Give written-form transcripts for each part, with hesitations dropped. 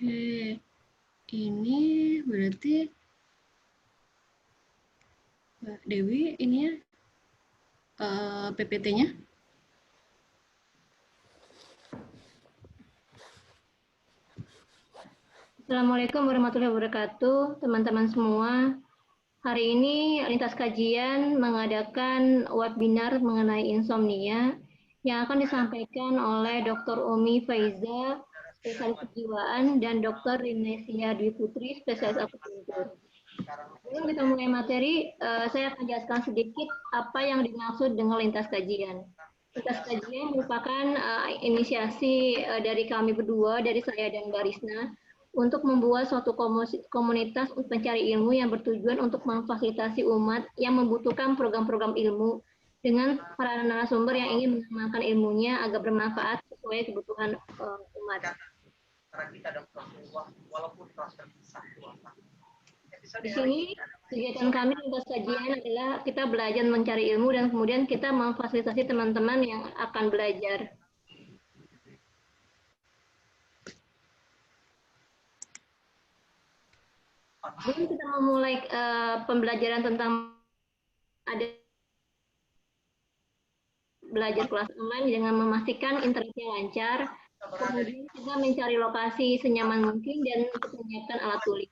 Oke, ini berarti Mbak Dewi ini ya PPT-nya. Assalamualaikum warahmatullahi wabarakatuh, teman-teman semua. Hari ini Lintas Kajian mengadakan webinar mengenai insomnia yang akan disampaikan oleh Dr. Umi Faiza, spesialis kejiwaan, dan Dr. Rinesia Dwi Putri, spesialis akupuntur. Sebelum kita mulai materi, saya akan jelaskan sedikit apa yang dimaksud dengan lintas kajian. Lintas kajian merupakan inisiasi dari kami berdua, dari saya dan Mbak Risna, untuk membuat suatu komunitas pencari ilmu yang bertujuan untuk memfasilitasi umat yang membutuhkan program-program ilmu dengan para narasumber yang ingin mengembangkan ilmunya agar bermanfaat sesuai kebutuhan umat. Di sini kegiatan kami lintas kajian adalah kita belajar mencari ilmu dan kemudian kita memfasilitasi teman-teman yang akan belajar. Sebelum kita memulai pembelajaran tentang ada belajar kelas online dengan memastikan internetnya lancar, kemudian kita mencari lokasi senyaman mungkin dan untuk menyiapkan alat tulis.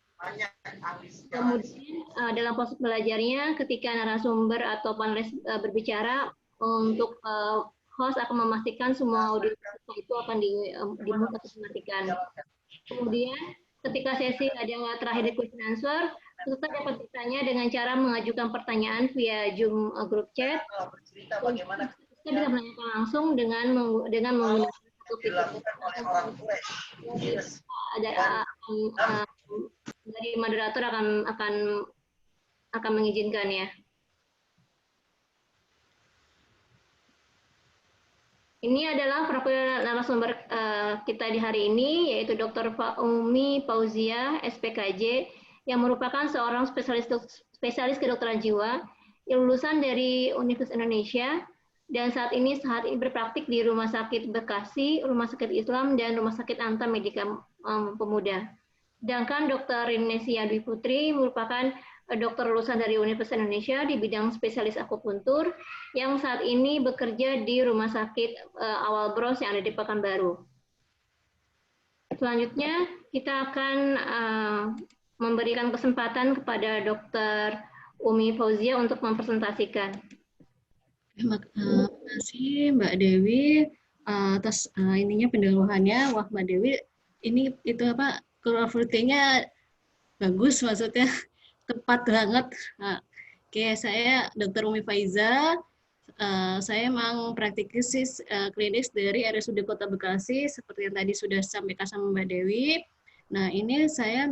Kemudian dalam proses belajarnya ketika narasumber atau panelis berbicara untuk host akan memastikan semua audio itu akan dimute atau dimatikan. Kemudian ketika sesi ada terakhir di question answer, peserta dapat bertanya dengan cara mengajukan pertanyaan via Zoom group chat. Kita bisa menanyakan langsung dengan menggunakan satu fitur dari moderator akan mengizinkan ya. Ini adalah profil narasumber kita di hari ini, yaitu Dr. Umi Fauzia, SPKJ, yang merupakan seorang spesialis kedokteran jiwa, yang lulusan dari Universitas Indonesia, dan saat ini berpraktik di Rumah Sakit Bekasi, Rumah Sakit Islam, dan Rumah Sakit Anta Medika Pemuda. Sedangkan Dr. Rinesia Dwi Putri merupakan dokter lulusan dari Universitas Indonesia di bidang spesialis akupuntur yang saat ini bekerja di Rumah Sakit Awal Bros yang ada di Pekanbaru. Selanjutnya kita akan memberikan kesempatan kepada Dr. Umi Fauzia untuk mempresentasikan. Terima kasih Mbak Dewi atas ininya pendahuluannya. Wah Mbak Dewi, ini itu apa cover-nya bagus, maksudnya tepat banget. Oke, saya Dr. Umi Faiza. Saya memang praktisi klinis dari RSUD Kota Bekasi, seperti yang tadi sudah disampaikan sama Mbak Dewi. Nah, ini saya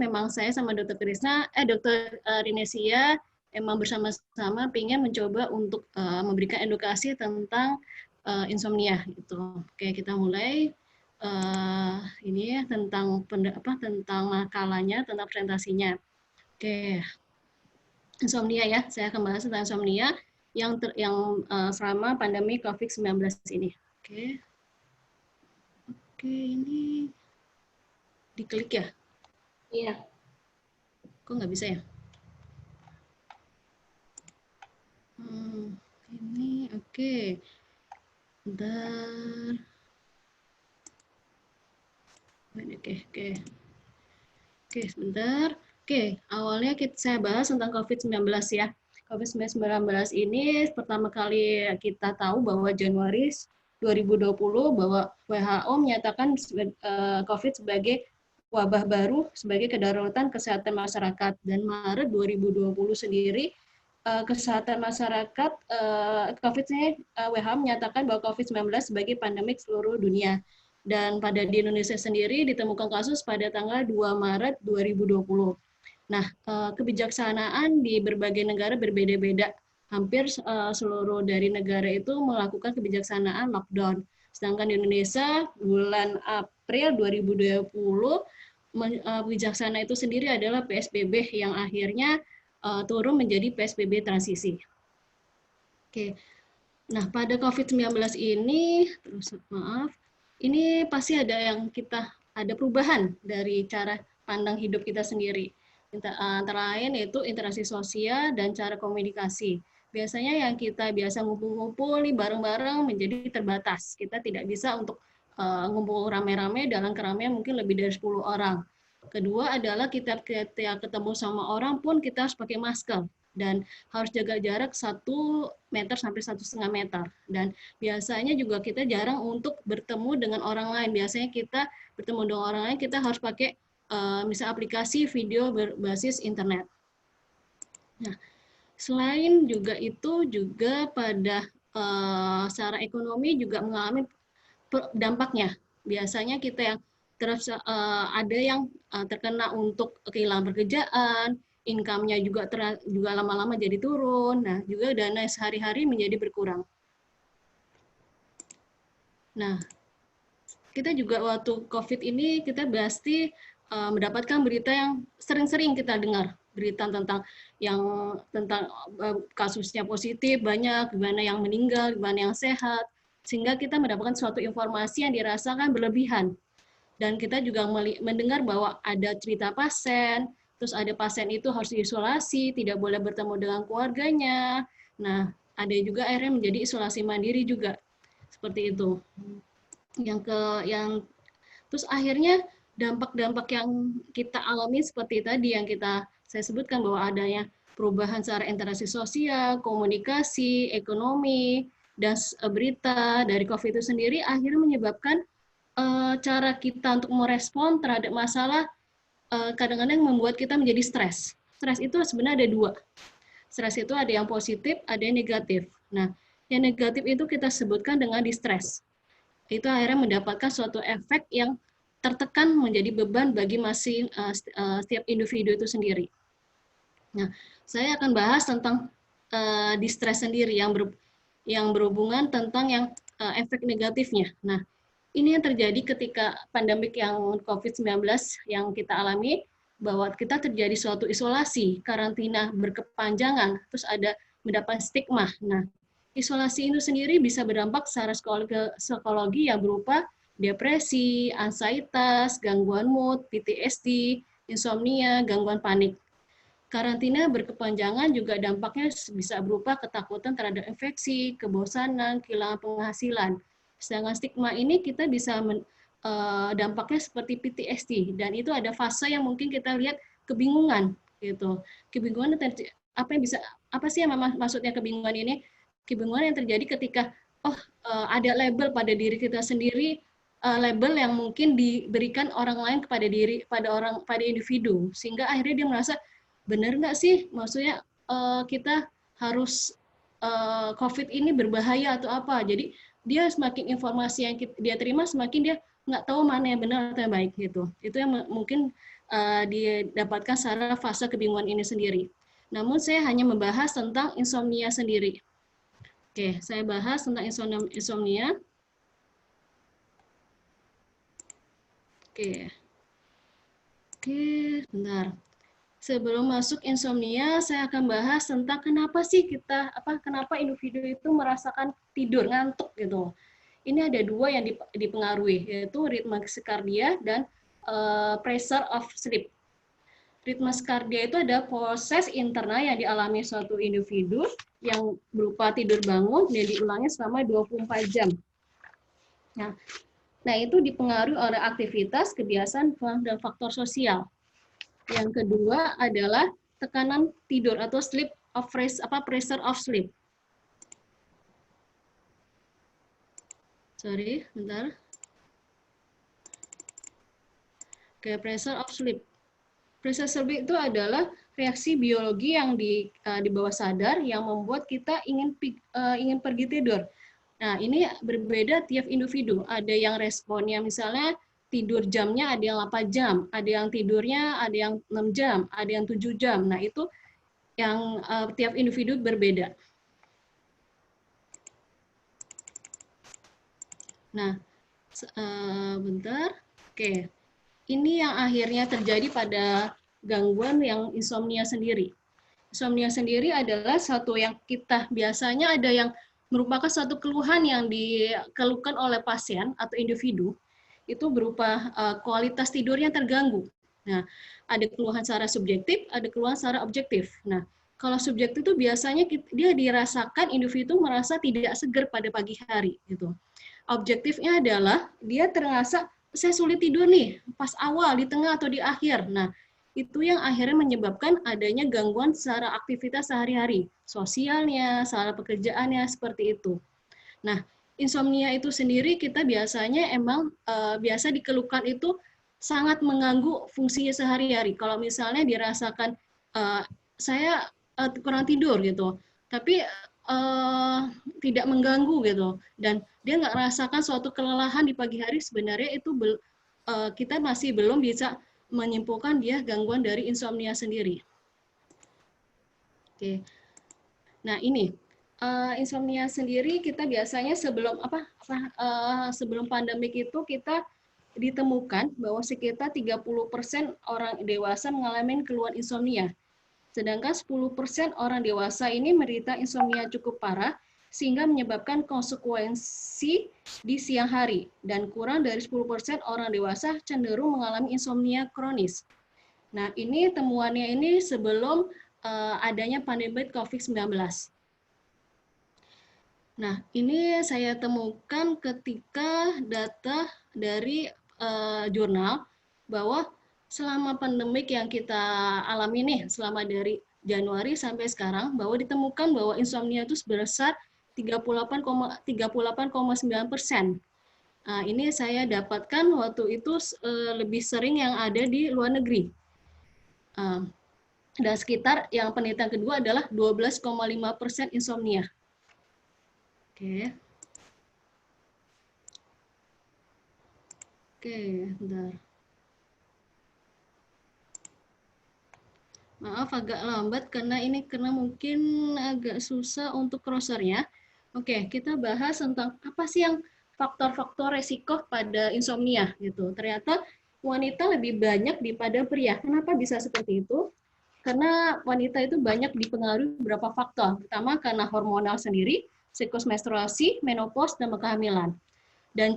sama Dr. Rinesia emang bersama-sama ingin mencoba untuk memberikan edukasi tentang insomnia. Gitu. Oke, kita mulai. Ini ya tentang makalahnya, tentang presentasinya. Oke, insomnia ya, saya akan bahas tentang insomnia yang selama pandemi COVID-19 ini. Oke, ini diklik ya? Iya. Kok nggak bisa ya? Ini oke. Bentar. Oke, sebentar. Oke, awalnya saya bahas tentang COVID-19 ya. COVID-19 ini pertama kali kita tahu bahwa Januari 2020 bahwa WHO menyatakan COVID sebagai wabah baru sebagai kedaruratan kesehatan masyarakat, dan Maret 2020 sendiri kesehatan masyarakat COVID-nya WHO menyatakan bahwa COVID-19 sebagai pandemik seluruh dunia. Dan pada di Indonesia sendiri ditemukan kasus pada tanggal 2 Maret 2020. Nah, kebijaksanaan di berbagai negara berbeda-beda. Hampir seluruh dari negara itu melakukan kebijaksanaan lockdown. Sedangkan di Indonesia bulan April 2020 bijaksana itu sendiri adalah PSBB yang akhirnya turun menjadi PSBB transisi. Oke. Nah, pada COVID-19 ini, ini pasti ada yang kita ada perubahan dari cara pandang hidup kita sendiri. Antara lain yaitu interaksi sosial dan cara komunikasi. Biasanya yang kita biasa ngumpul-ngumpul nih bareng-bareng menjadi terbatas. Kita tidak bisa untuk ngumpul rame-rame dalam keramaian mungkin lebih dari 10 orang. Kedua adalah kita ketemu sama orang pun kita harus pakai masker dan harus jaga jarak 1 meter sampai 1,5 meter. Dan biasanya juga kita jarang untuk bertemu dengan orang lain. Biasanya kita bertemu dengan orang lain kita harus pakai misal aplikasi video berbasis internet. Nah, selain juga itu juga pada secara ekonomi juga mengalami dampaknya. Biasanya kita yang terus ada yang terkena untuk kehilangan pekerjaan, income-nya juga lama-lama jadi turun. Nah, juga dana sehari-hari menjadi berkurang. Nah, kita juga waktu COVID ini kita pasti mendapatkan berita yang sering-sering kita dengar, berita tentang kasusnya positif banyak, gimana yang meninggal, gimana yang sehat, sehingga kita mendapatkan suatu informasi yang dirasakan berlebihan. Dan kita juga mendengar bahwa ada cerita pasien, terus ada pasien itu harus diisolasi, tidak boleh bertemu dengan keluarganya. Nah, ada juga akhirnya menjadi isolasi mandiri juga, seperti itu. Yang terus akhirnya dampak-dampak yang kita alami seperti tadi yang saya sebutkan bahwa adanya perubahan secara interaksi sosial, komunikasi, ekonomi, dan berita dari COVID itu sendiri akhirnya menyebabkan cara kita untuk merespon terhadap masalah kadang-kadang membuat kita menjadi stres. Stres itu sebenarnya ada 2. Stres itu ada yang positif, ada yang negatif. Nah, yang negatif itu kita sebutkan dengan distress. Itu akhirnya mendapatkan suatu efek yang tertekan menjadi beban bagi setiap individu itu sendiri. Nah, saya akan bahas tentang distress sendiri yang berhubungan tentang yang efek negatifnya. Nah, ini yang terjadi ketika pandemik yang COVID-19 yang kita alami, bahwa kita terjadi suatu isolasi, karantina berkepanjangan, terus ada mendapat stigma. Nah, isolasi itu sendiri bisa berdampak secara psikologi yang berupa depresi, ansietas, gangguan mood, PTSD, insomnia, gangguan panik. Karantina berkepanjangan juga dampaknya bisa berupa ketakutan terhadap infeksi, kebosanan, kehilangan penghasilan. Sedangkan stigma ini kita bisa dampaknya seperti PTSD, dan itu ada fase yang mungkin kita lihat kebingungan gitu. Kebingungan apa sih yang maksudnya kebingungan ini? Kebingungan yang terjadi ketika ada label pada diri kita sendiri, label yang mungkin diberikan orang lain pada individu, sehingga akhirnya dia merasa benar nggak sih, maksudnya kita harus COVID ini berbahaya atau apa. Jadi dia semakin informasi yang dia terima, semakin dia nggak tahu mana yang benar atau yang baik gitu. Itu yang mungkin didapatkan secara fase kebingungan ini sendiri. Namun saya hanya membahas tentang insomnia sendiri. Oke, saya bahas tentang insomnia. Oke, bentar. Sebelum masuk insomnia, saya akan bahas tentang kenapa individu itu merasakan tidur ngantuk gitu. Ini ada 2 yang dipengaruhi, yaitu ritme kardia dan pressure of sleep. Ritme kardia itu ada proses internal yang dialami suatu individu yang berupa tidur bangun dan diulangi selama 24 jam. Nah, itu dipengaruhi oleh aktivitas, kebiasaan, dan faktor sosial. Yang kedua adalah tekanan tidur atau pressure of sleep. Sorry, bentar. Oke, pressure of sleep. Pressure sleep itu adalah reaksi biologi yang di bawah sadar yang membuat kita ingin pergi tidur. Nah, ini berbeda tiap individu. Ada yang responnya misalnya tidur jamnya ada yang 8 jam, ada yang tidurnya ada yang 6 jam, ada yang 7 jam. Nah, itu yang tiap individu berbeda. Nah, bentar. Oke. Ini yang akhirnya terjadi pada gangguan yang insomnia sendiri. Insomnia sendiri adalah satu yang kita biasanya ada yang merupakan suatu keluhan yang dikeluhkan oleh pasien atau individu itu berupa kualitas tidur yang terganggu. Nah, ada keluhan secara subjektif, ada keluhan secara objektif. Nah, kalau subjektif itu biasanya dia dirasakan individu merasa tidak segar pada pagi hari gitu. Objektifnya adalah dia terasa saya sulit tidur nih pas awal, di tengah atau di akhir. Nah, itu yang akhirnya menyebabkan adanya gangguan secara aktivitas sehari-hari, sosialnya, secara pekerjaannya seperti itu. Nah, insomnia itu sendiri kita biasanya emang biasa dikeluhkan itu sangat mengganggu fungsinya sehari-hari. Kalau misalnya dirasakan saya kurang tidur gitu, tapi tidak mengganggu gitu, dan dia nggak merasakan suatu kelelahan di pagi hari, sebenarnya itu kita masih belum bisa menyimpulkan dia gangguan dari insomnia sendiri. Oke, nah ini insomnia sendiri kita biasanya sebelum pandemik itu kita ditemukan bahwa sekitar 30% orang dewasa mengalami keluhan insomnia. Sedangkan 10% orang dewasa ini menderita insomnia cukup parah sehingga menyebabkan konsekuensi di siang hari, dan kurang dari 10% orang dewasa cenderung mengalami insomnia kronis. Nah, ini temuannya ini sebelum adanya pandemi COVID-19. Nah, ini saya temukan ketika data dari jurnal bahwa selama pandemik yang kita alami nih, selama dari Januari sampai sekarang, bahwa ditemukan bahwa insomnia itu sebesar 38,9%. Nah, ini saya dapatkan waktu itu lebih sering yang ada di luar negeri. Dan sekitar yang penelitian kedua adalah 12,5% insomnia. Oke. Oke, bentar. Maaf agak lambat karena mungkin agak susah untuk crossernya. Oke, kita bahas tentang apa sih yang faktor-faktor resiko pada insomnia gitu. Ternyata wanita lebih banyak daripada pria. Kenapa bisa seperti itu? Karena wanita itu banyak dipengaruhi beberapa faktor. Pertama karena hormonal sendiri, siklus menstruasi, menopause, dan kehamilan. Dan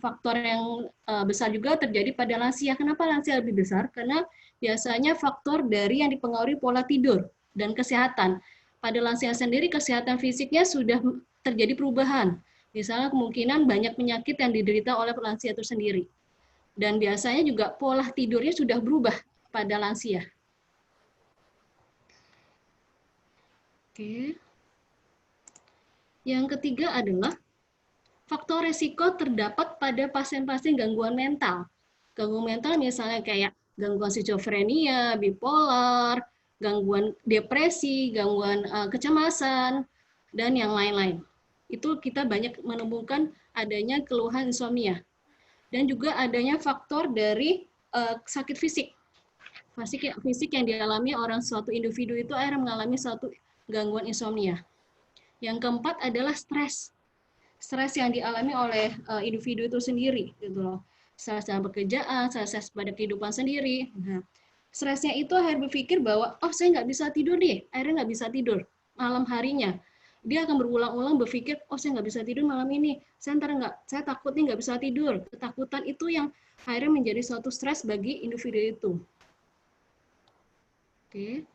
faktor yang besar juga terjadi pada lansia. Kenapa lansia lebih besar? Karena biasanya faktor dari yang dipengaruhi pola tidur dan kesehatan. Pada lansia sendiri, kesehatan fisiknya sudah terjadi perubahan. Misalnya kemungkinan banyak penyakit yang diderita oleh lansia itu sendiri. Dan biasanya juga pola tidurnya sudah berubah pada lansia. Oke. Yang ketiga adalah faktor resiko terdapat pada pasien-pasien gangguan mental. Gangguan mental misalnya kayak gangguan skizofrenia, bipolar, gangguan depresi, gangguan kecemasan, dan yang lain-lain. Itu kita banyak menemukan adanya keluhan insomnia. Dan juga adanya faktor dari sakit fisik. Fisik yang dialami orang suatu individu itu akhirnya mengalami suatu gangguan insomnia. Yang keempat adalah stres yang dialami oleh individu itu sendiri gitu loh. Stres dalam pekerjaan, stres pada kehidupan sendiri. Nah, stresnya itu akhirnya berpikir bahwa saya nggak bisa tidur nih, akhirnya nggak bisa tidur malam harinya. Dia akan berulang-ulang berpikir, saya nggak bisa tidur malam ini, saya takut nih nggak bisa tidur. Ketakutan itu yang akhirnya menjadi suatu stres bagi individu itu. Oke.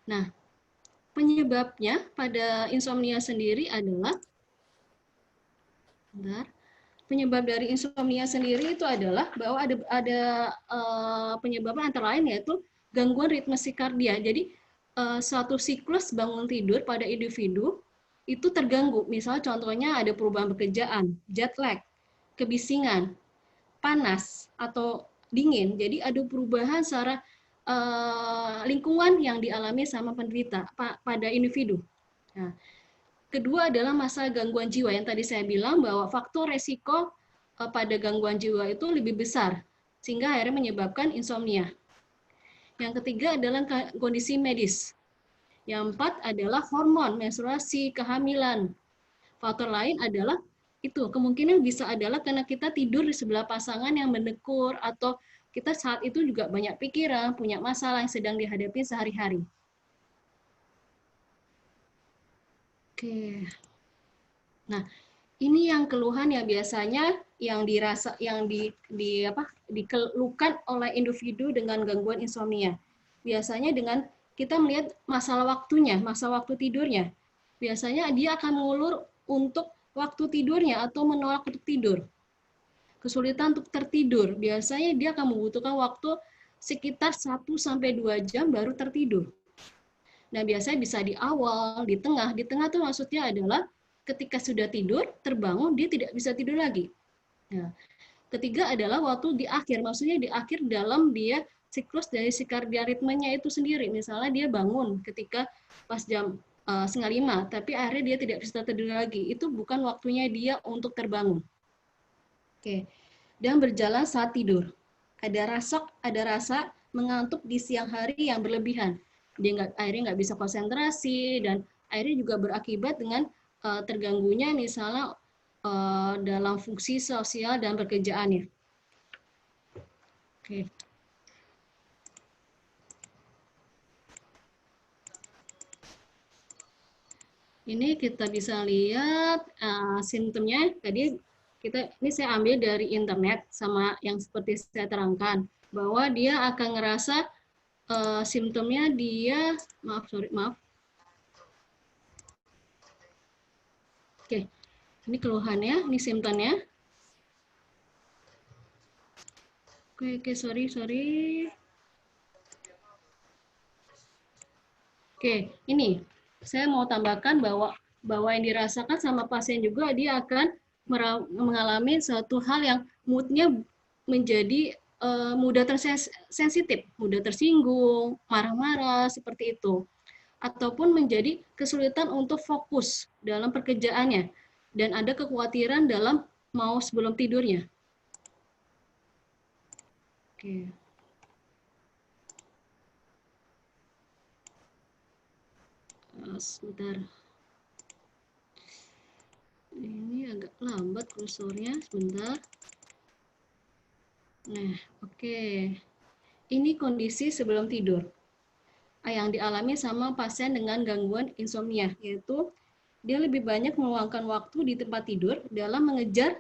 Nah, penyebabnya pada insomnia sendiri adalah penyebab dari insomnia sendiri itu adalah bahwa ada penyebab antara lain yaitu gangguan ritme sikardia. Jadi suatu siklus bangun tidur pada individu itu terganggu. Misalnya contohnya ada perubahan pekerjaan, jet lag, kebisingan, panas atau dingin. Jadi ada perubahan secara lingkungan yang dialami sama penderita pada individu. Nah, kedua adalah masalah gangguan jiwa yang tadi saya bilang bahwa faktor resiko pada gangguan jiwa itu lebih besar sehingga akhirnya menyebabkan insomnia. Yang ketiga adalah kondisi medis. Yang empat adalah hormon, menstruasi, kehamilan. Faktor lain adalah itu kemungkinan bisa adalah karena kita tidur di sebelah pasangan yang menekur atau kita saat itu juga banyak pikiran, punya masalah yang sedang dihadapi sehari-hari. Oke. Nah, Ini yang keluhan yang biasanya yang dirasa yang dikeluhkan oleh individu dengan gangguan insomnia. Biasanya dengan kita melihat masalah waktunya, masa waktu tidurnya. Biasanya dia akan mengulur untuk waktu tidurnya atau menolak untuk tidur. Kesulitan untuk tertidur. Biasanya dia akan membutuhkan waktu sekitar 1 sampai 2 jam baru tertidur. Nah, biasanya bisa di awal, di tengah. Di tengah tuh maksudnya adalah ketika sudah tidur, terbangun, dia tidak bisa tidur lagi. Nah, ketiga adalah waktu di akhir. Maksudnya di akhir dalam dia siklus dari sirkadian ritmenya itu sendiri. Misalnya dia bangun ketika pas jam 4:30, tapi akhirnya dia tidak bisa tidur lagi. Itu bukan waktunya dia untuk terbangun. Oke. Dan berjalan saat tidur. Ada rasa mengantuk di siang hari yang berlebihan. Dia akhirnya nggak bisa konsentrasi, dan akhirnya juga berakibat dengan terganggunya misalnya dalam fungsi sosial dan pekerjaannya. Oke. Ini kita bisa lihat simptomnya. Tadi ini saya ambil dari internet sama yang seperti saya terangkan, bahwa dia akan ngerasa simptomnya dia maaf. Oke, ini keluhannya, ini simptomnya. Oke, sorry. Oke, ini saya mau tambahkan bahwa yang dirasakan sama pasien juga, dia akan mengalami suatu hal yang moodnya menjadi mudah tersensitif, mudah tersinggung, marah-marah, seperti itu. Ataupun menjadi kesulitan untuk fokus dalam pekerjaannya, dan ada kekhawatiran dalam mau sebelum tidurnya. Oke. Sebentar. Ini agak lambat kursornya, sebentar. Nah, oke. Ini kondisi sebelum tidur yang dialami sama pasien dengan gangguan insomnia, yaitu dia lebih banyak meluangkan waktu di tempat tidur dalam mengejar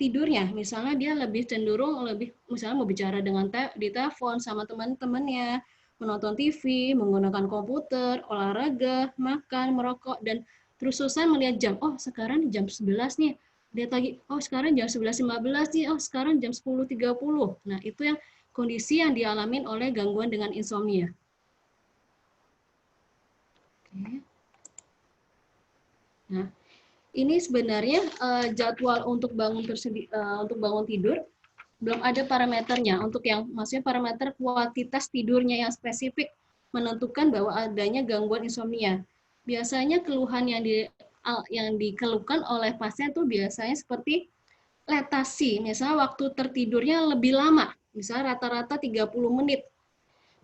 tidurnya. Misalnya dia lebih cenderung misalnya mau bicara di telepon sama teman-temannya, menonton TV, menggunakan komputer, olahraga, makan, merokok, dan terus-terusan melihat jam. Oh, sekarang jam 11 nih. Lihat lagi, oh sekarang jam 11:15 nih, oh sekarang jam 10:30. Nah, itu yang kondisi yang dialamin oleh gangguan dengan insomnia. Oke. Nah, ini sebenarnya jadwal untuk bangun tidur belum ada parameternya, untuk yang maksudnya parameter kuantitas tidurnya yang spesifik menentukan bahwa adanya gangguan insomnia. Biasanya keluhan yang dikeluhkan oleh pasien tuh biasanya seperti letasi, misalnya waktu tertidurnya lebih lama, misalnya rata-rata 30 menit.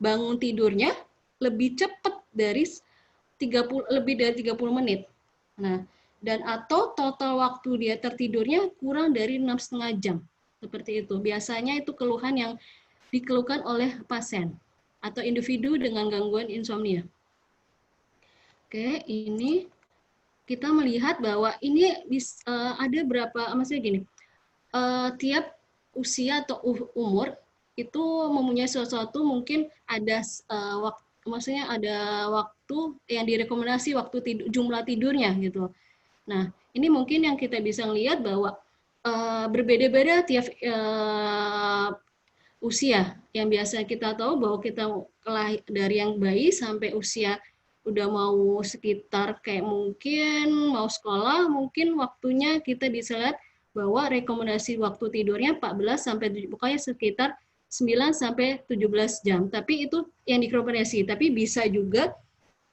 Bangun tidurnya lebih cepat lebih dari 30 menit. Nah, dan atau total waktu dia tertidurnya kurang dari 6,5 jam. Seperti itu. Biasanya itu keluhan yang dikeluhkan oleh pasien atau individu dengan gangguan insomnia. Oke, ini kita melihat bahwa ini ada maksudnya gini, tiap usia atau umur itu mempunyai sesuatu, mungkin ada maksudnya ada waktu yang direkomendasi, waktu jumlah tidurnya gitu. Nah, ini mungkin yang kita bisa lihat bahwa berbeda-beda tiap usia. Yang biasa kita tahu bahwa kita dari yang bayi sampai usia udah mau sekitar kayak mungkin mau sekolah, mungkin waktunya kita bisa lihat bahwa rekomendasi waktu tidurnya 14 sampai pokoknya sekitar 9 sampai 17 jam. Tapi itu yang direkomendasi, tapi bisa juga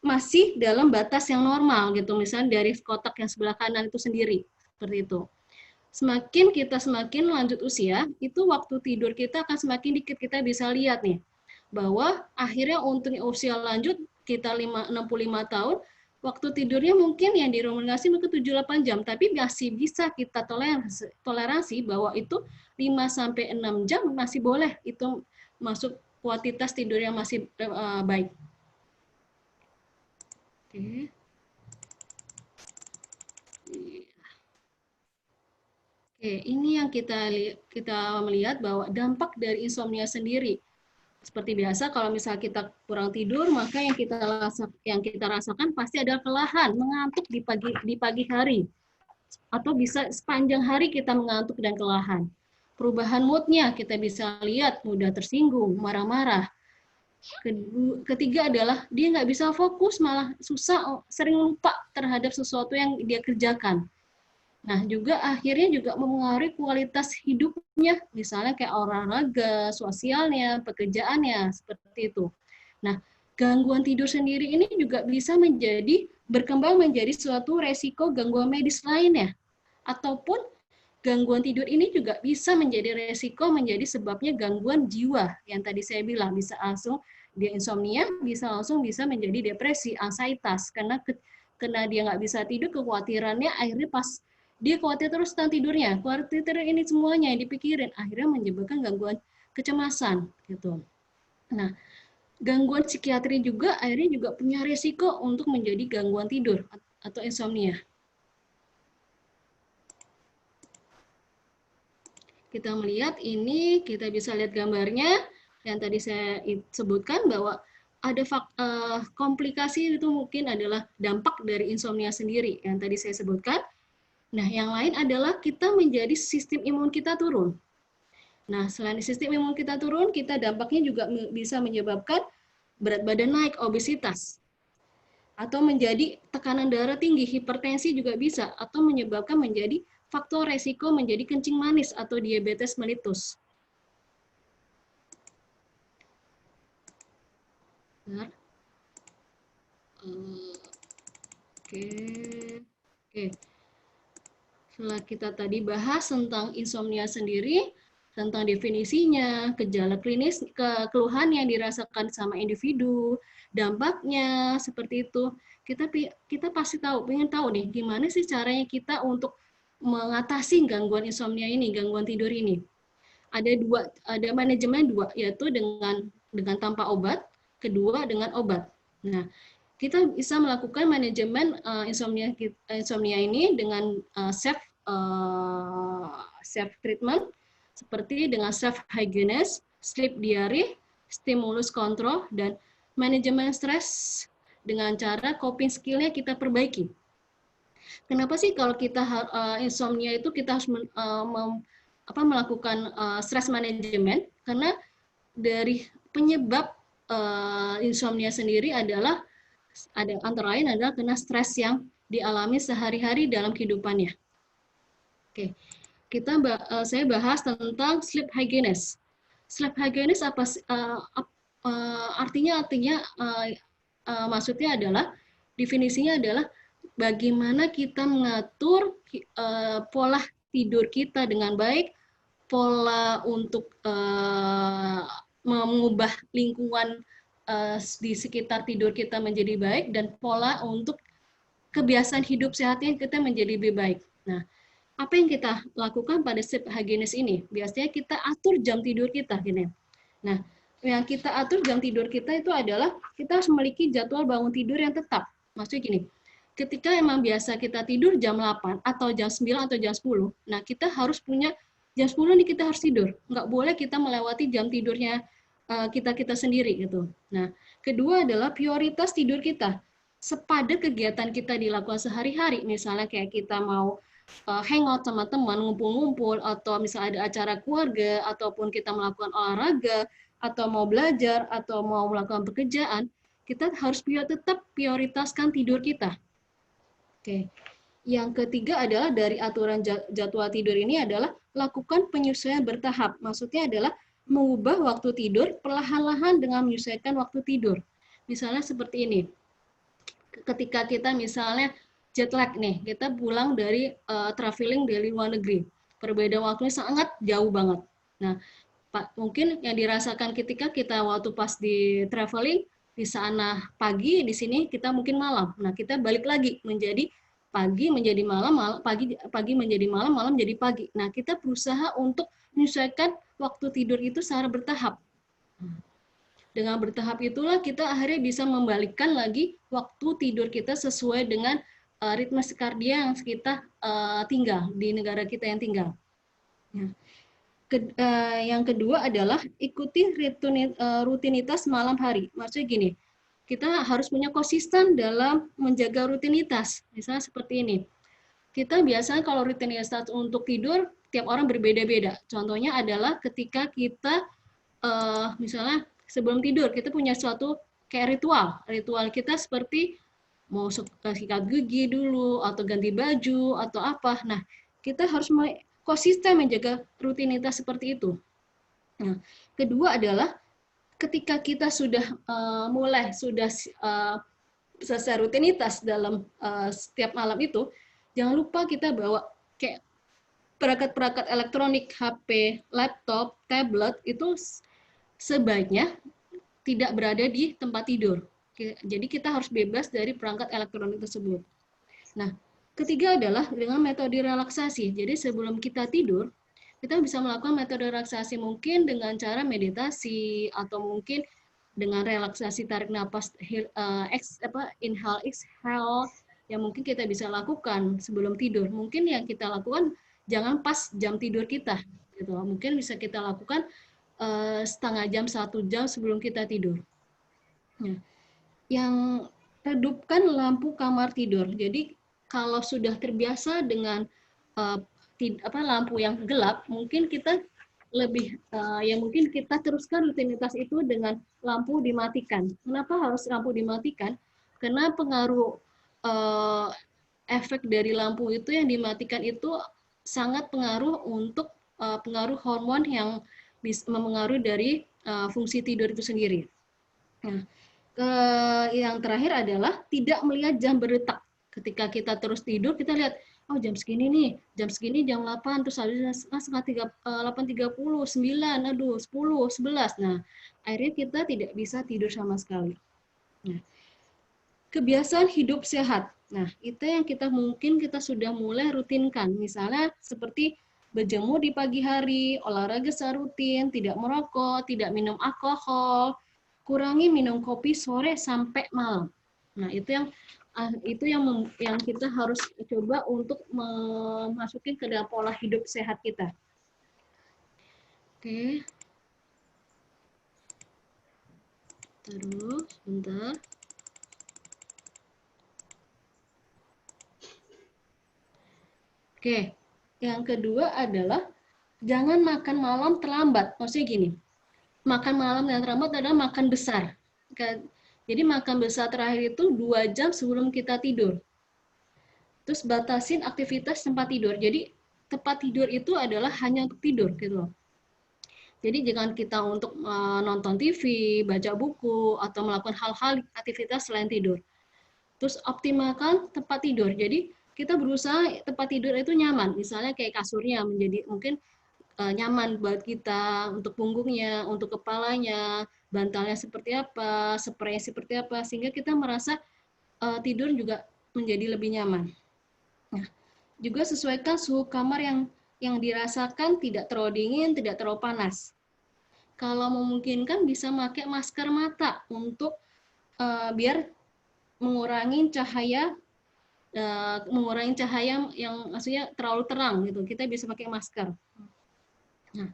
masih dalam batas yang normal gitu. Misalnya dari kotak yang sebelah kanan itu sendiri, seperti itu. Semakin lanjut usia, itu waktu tidur kita akan semakin dikit. Kita bisa lihat nih, bahwa akhirnya untuk usia lanjut, kita 65 tahun, waktu tidurnya mungkin yang direkomendasi mungkin 7-8 jam, tapi masih bisa kita toleransi bahwa itu 5-6 jam masih boleh, itu masuk kuantitas tidur yang masih baik. Oke. Oke, ini yang kita melihat bahwa dampak dari insomnia sendiri. Seperti biasa, kalau misal kita kurang tidur, maka yang kita rasakan pasti ada kelelahan, mengantuk di pagi hari, atau bisa sepanjang hari kita mengantuk dan kelelahan. Perubahan moodnya kita bisa lihat mudah tersinggung, marah-marah. Ketiga adalah dia nggak bisa fokus, malah susah, sering lupa terhadap sesuatu yang dia kerjakan. Nah, juga akhirnya juga mempengaruhi kualitas hidupnya, misalnya kayak olahraga, sosialnya, pekerjaannya, seperti itu. Nah, gangguan tidur sendiri ini juga bisa berkembang menjadi suatu resiko gangguan medis lainnya. Ataupun gangguan tidur ini juga bisa menjadi resiko menjadi sebabnya gangguan jiwa, yang tadi saya bilang, bisa langsung dia insomnia, bisa menjadi depresi, ansietas, karena dia nggak bisa tidur, kekhawatirannya akhirnya pas dia khawatir terus tentang tidurnya, khawatir ini semuanya yang dipikirin, akhirnya menyebabkan gangguan kecemasan gitu. Nah, gangguan psikiatri juga akhirnya juga punya resiko untuk menjadi gangguan tidur atau insomnia. Kita melihat ini, kita bisa lihat gambarnya yang tadi saya sebutkan bahwa ada komplikasi itu mungkin adalah dampak dari insomnia sendiri yang tadi saya sebutkan. Nah, yang lain adalah kita menjadi sistem imun kita turun. Nah, selain sistem imun kita turun, kita dampaknya juga bisa menyebabkan berat badan naik, obesitas. Atau menjadi tekanan darah tinggi, hipertensi juga bisa. Atau menyebabkan menjadi faktor resiko menjadi kencing manis atau diabetes mellitus. Oke. Oke. Setelah kita tadi bahas tentang insomnia sendiri, tentang definisinya, gejala klinis, keluhan yang dirasakan sama individu, dampaknya seperti itu. Kita pasti ingin tahu nih gimana sih caranya kita untuk mengatasi gangguan insomnia ini, gangguan tidur ini. Ada manajemen dua, yaitu dengan tanpa obat, kedua dengan obat. Nah, kita bisa melakukan manajemen insomnia ini dengan self treatment seperti dengan self hygienist, sleep diary, stimulus control, dan manajemen stres dengan cara coping skill-nya kita perbaiki. Kenapa sih kalau kita insomnia itu kita harus melakukan stress management? Karena dari penyebab insomnia sendiri adalah antara lain adalah kena stres yang dialami sehari-hari dalam kehidupannya. Oke, saya bahas tentang sleep hygienist. Sleep hygienist artinya maksudnya adalah definisinya adalah bagaimana kita mengatur pola tidur kita dengan baik, pola untuk mengubah lingkungan di sekitar tidur kita menjadi baik, dan pola untuk kebiasaan hidup sehatnya kita menjadi lebih baik. Nah, apa yang kita lakukan pada sleep hygienist ini? Biasanya kita atur jam tidur kita, gini. Nah, yang kita atur jam tidur kita itu adalah kita harus memiliki jadwal bangun tidur yang tetap. Maksudnya gini, ketika emang biasa kita tidur jam 8 atau jam 9 atau jam 10, nah kita harus punya jam 10 nih kita harus tidur. Nggak boleh kita melewati jam tidurnya kita sendiri gitu. Nah, kedua adalah prioritas tidur kita. Sepadat kegiatan kita dilakukan sehari-hari, misalnya kayak kita mau hangout sama teman, ngumpul-ngumpul, atau misalnya ada acara keluarga, ataupun kita melakukan olahraga, atau mau belajar, atau mau melakukan pekerjaan, kita harus tetap prioritaskan tidur kita. Oke. Yang ketiga adalah dari aturan jadwal tidur ini adalah lakukan penyesuaian bertahap. Maksudnya adalah mengubah waktu tidur perlahan-lahan dengan menyesuaikan waktu tidur. Misalnya seperti ini. Ketika kita misalnya jet lag nih, kita pulang dari traveling dari luar negeri. Perbedaan waktunya sangat jauh banget. Nah, mungkin yang dirasakan ketika kita waktu pas di traveling, di sana pagi, di sini kita mungkin malam. Nah, kita balik lagi menjadi pagi menjadi malam, pagi menjadi malam, malam jadi pagi. Nah, kita berusaha untuk menyesuaikan waktu tidur itu secara bertahap. Dengan bertahap itulah kita akhirnya bisa membalikkan lagi waktu tidur kita sesuai dengan ritme sirkadian yang kita tinggal di negara kita yang tinggal. Ya. Yang kedua adalah ikuti rutinitas malam hari. Maksudnya gini, kita harus punya konsisten dalam menjaga rutinitas. Misalnya seperti ini. Kita biasanya kalau rutinitas untuk tidur, tiap orang berbeda-beda. Contohnya adalah ketika kita misalnya sebelum tidur, kita punya suatu kayak ritual. Ritual kita seperti mau sikat gigi dulu, atau ganti baju, atau apa. Nah, kita harus konsisten menjaga rutinitas seperti itu. Nah, kedua adalah ketika kita sudah selesai rutinitas dalam setiap malam itu, jangan lupa kita bawa kayak perangkat-perangkat elektronik, HP, laptop, tablet itu sebaiknya tidak berada di tempat tidur. Jadi kita harus bebas dari perangkat elektronik tersebut. Nah, ketiga adalah dengan metode relaksasi. Jadi sebelum kita tidur, kita bisa melakukan metode relaksasi mungkin dengan cara meditasi atau mungkin dengan relaksasi tarik nafas inhale exhale yang mungkin kita bisa lakukan sebelum tidur. Mungkin yang kita lakukan jangan pas jam tidur kita gitu. Mungkin bisa kita lakukan setengah jam, 1 jam sebelum kita tidur. Nah, yang redupkan lampu kamar tidur. Jadi kalau sudah terbiasa dengan lampu yang gelap, mungkin kita mungkin kita teruskan rutinitas itu dengan lampu dimatikan. Kenapa harus lampu dimatikan? Karena pengaruh efek dari lampu itu yang dimatikan itu sangat pengaruh untuk pengaruh hormon yang bisa mempengaruhi dari fungsi tidur itu sendiri. Nah, yang terakhir adalah tidak melihat jam berdetak. Ketika kita terus tidur, kita lihat, oh jam segini nih, jam segini jam 8, terus habis 8.30, 9, aduh 10, 11. Nah, akhirnya kita tidak bisa tidur sama sekali. Nah, kebiasaan hidup sehat. Nah, itu yang mungkin kita sudah mulai rutinkan. Misalnya seperti berjemur di pagi hari, olahraga secara rutin, tidak merokok, tidak minum alkohol, kurangi minum kopi sore sampai malam. Nah, itu yang kita harus coba untuk memasuki ke dalam pola hidup sehat kita. Oke. Terus, bentar. Oke, yang kedua adalah jangan makan malam terlambat. Maksudnya gini, makan malam yang terlambat adalah makan besar. Jadi makan besar terakhir itu 2 jam sebelum kita tidur. Terus batasin aktivitas tempat tidur. Jadi tempat tidur itu adalah hanya untuk tidur gitu loh. Jadi jangan kita untuk nonton TV, baca buku, atau melakukan hal-hal aktivitas selain tidur. Terus optimalkan tempat tidur. Jadi kita berusaha tempat tidur itu nyaman. Misalnya kayak kasurnya menjadi mungkin nyaman buat kita, untuk punggungnya, untuk kepalanya, bantalnya seperti apa, spraynya seperti apa, sehingga kita merasa tidur juga menjadi lebih nyaman. Nah, juga sesuaikan suhu kamar yang dirasakan tidak terlalu dingin, tidak terlalu panas. Kalau memungkinkan bisa pakai masker mata untuk biar mengurangi cahaya yang maksudnya terlalu terang gitu. Kita bisa pakai masker. Nah,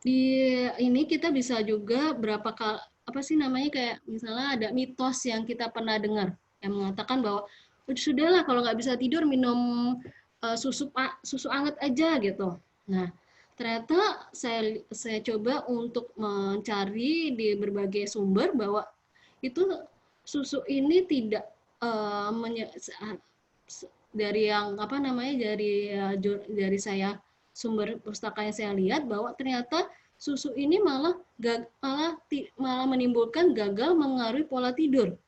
di ini kita bisa juga kayak misalnya ada mitos yang kita pernah dengar yang mengatakan bahwa sudahlah kalau nggak bisa tidur minum susu hangat aja gitu. Nah, ternyata saya coba untuk mencari di berbagai sumber bahwa itu susu ini tidak dari saya sumber pustaka yang saya lihat bahwa ternyata susu ini malah menimbulkan gagal mengaruhi pola tidur.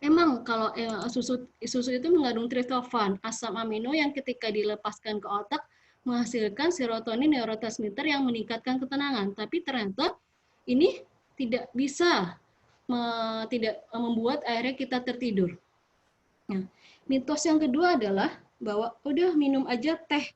Emang kalau susu itu mengandung triptofan, asam amino yang ketika dilepaskan ke otak menghasilkan serotonin neurotransmitter yang meningkatkan ketenangan. Tapi ternyata ini tidak bisa tidak membuat akhirnya kita tertidur. Nah, mitos yang kedua adalah bahwa udah minum aja teh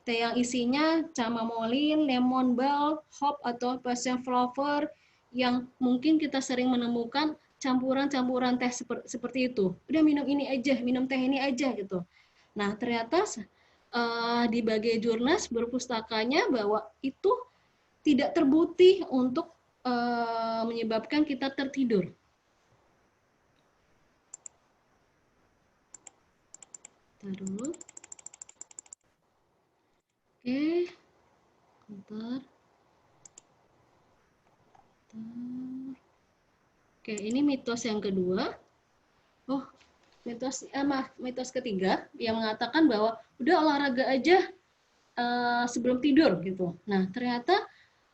yang isinya chamomile, lemon balm, hop atau passion flower yang mungkin kita sering menemukan campuran-campuran teh seperti itu. Udah minum ini aja, minum teh ini aja gitu. Nah, ternyata di bagian jurnas berpustakanya bahwa itu tidak terbukti untuk menyebabkan kita tertidur. Taruh. Oke, bentar. Oke, ini mitos yang kedua. Oh, mitos ketiga yang mengatakan bahwa udah olahraga aja sebelum tidur gitu. Nah, ternyata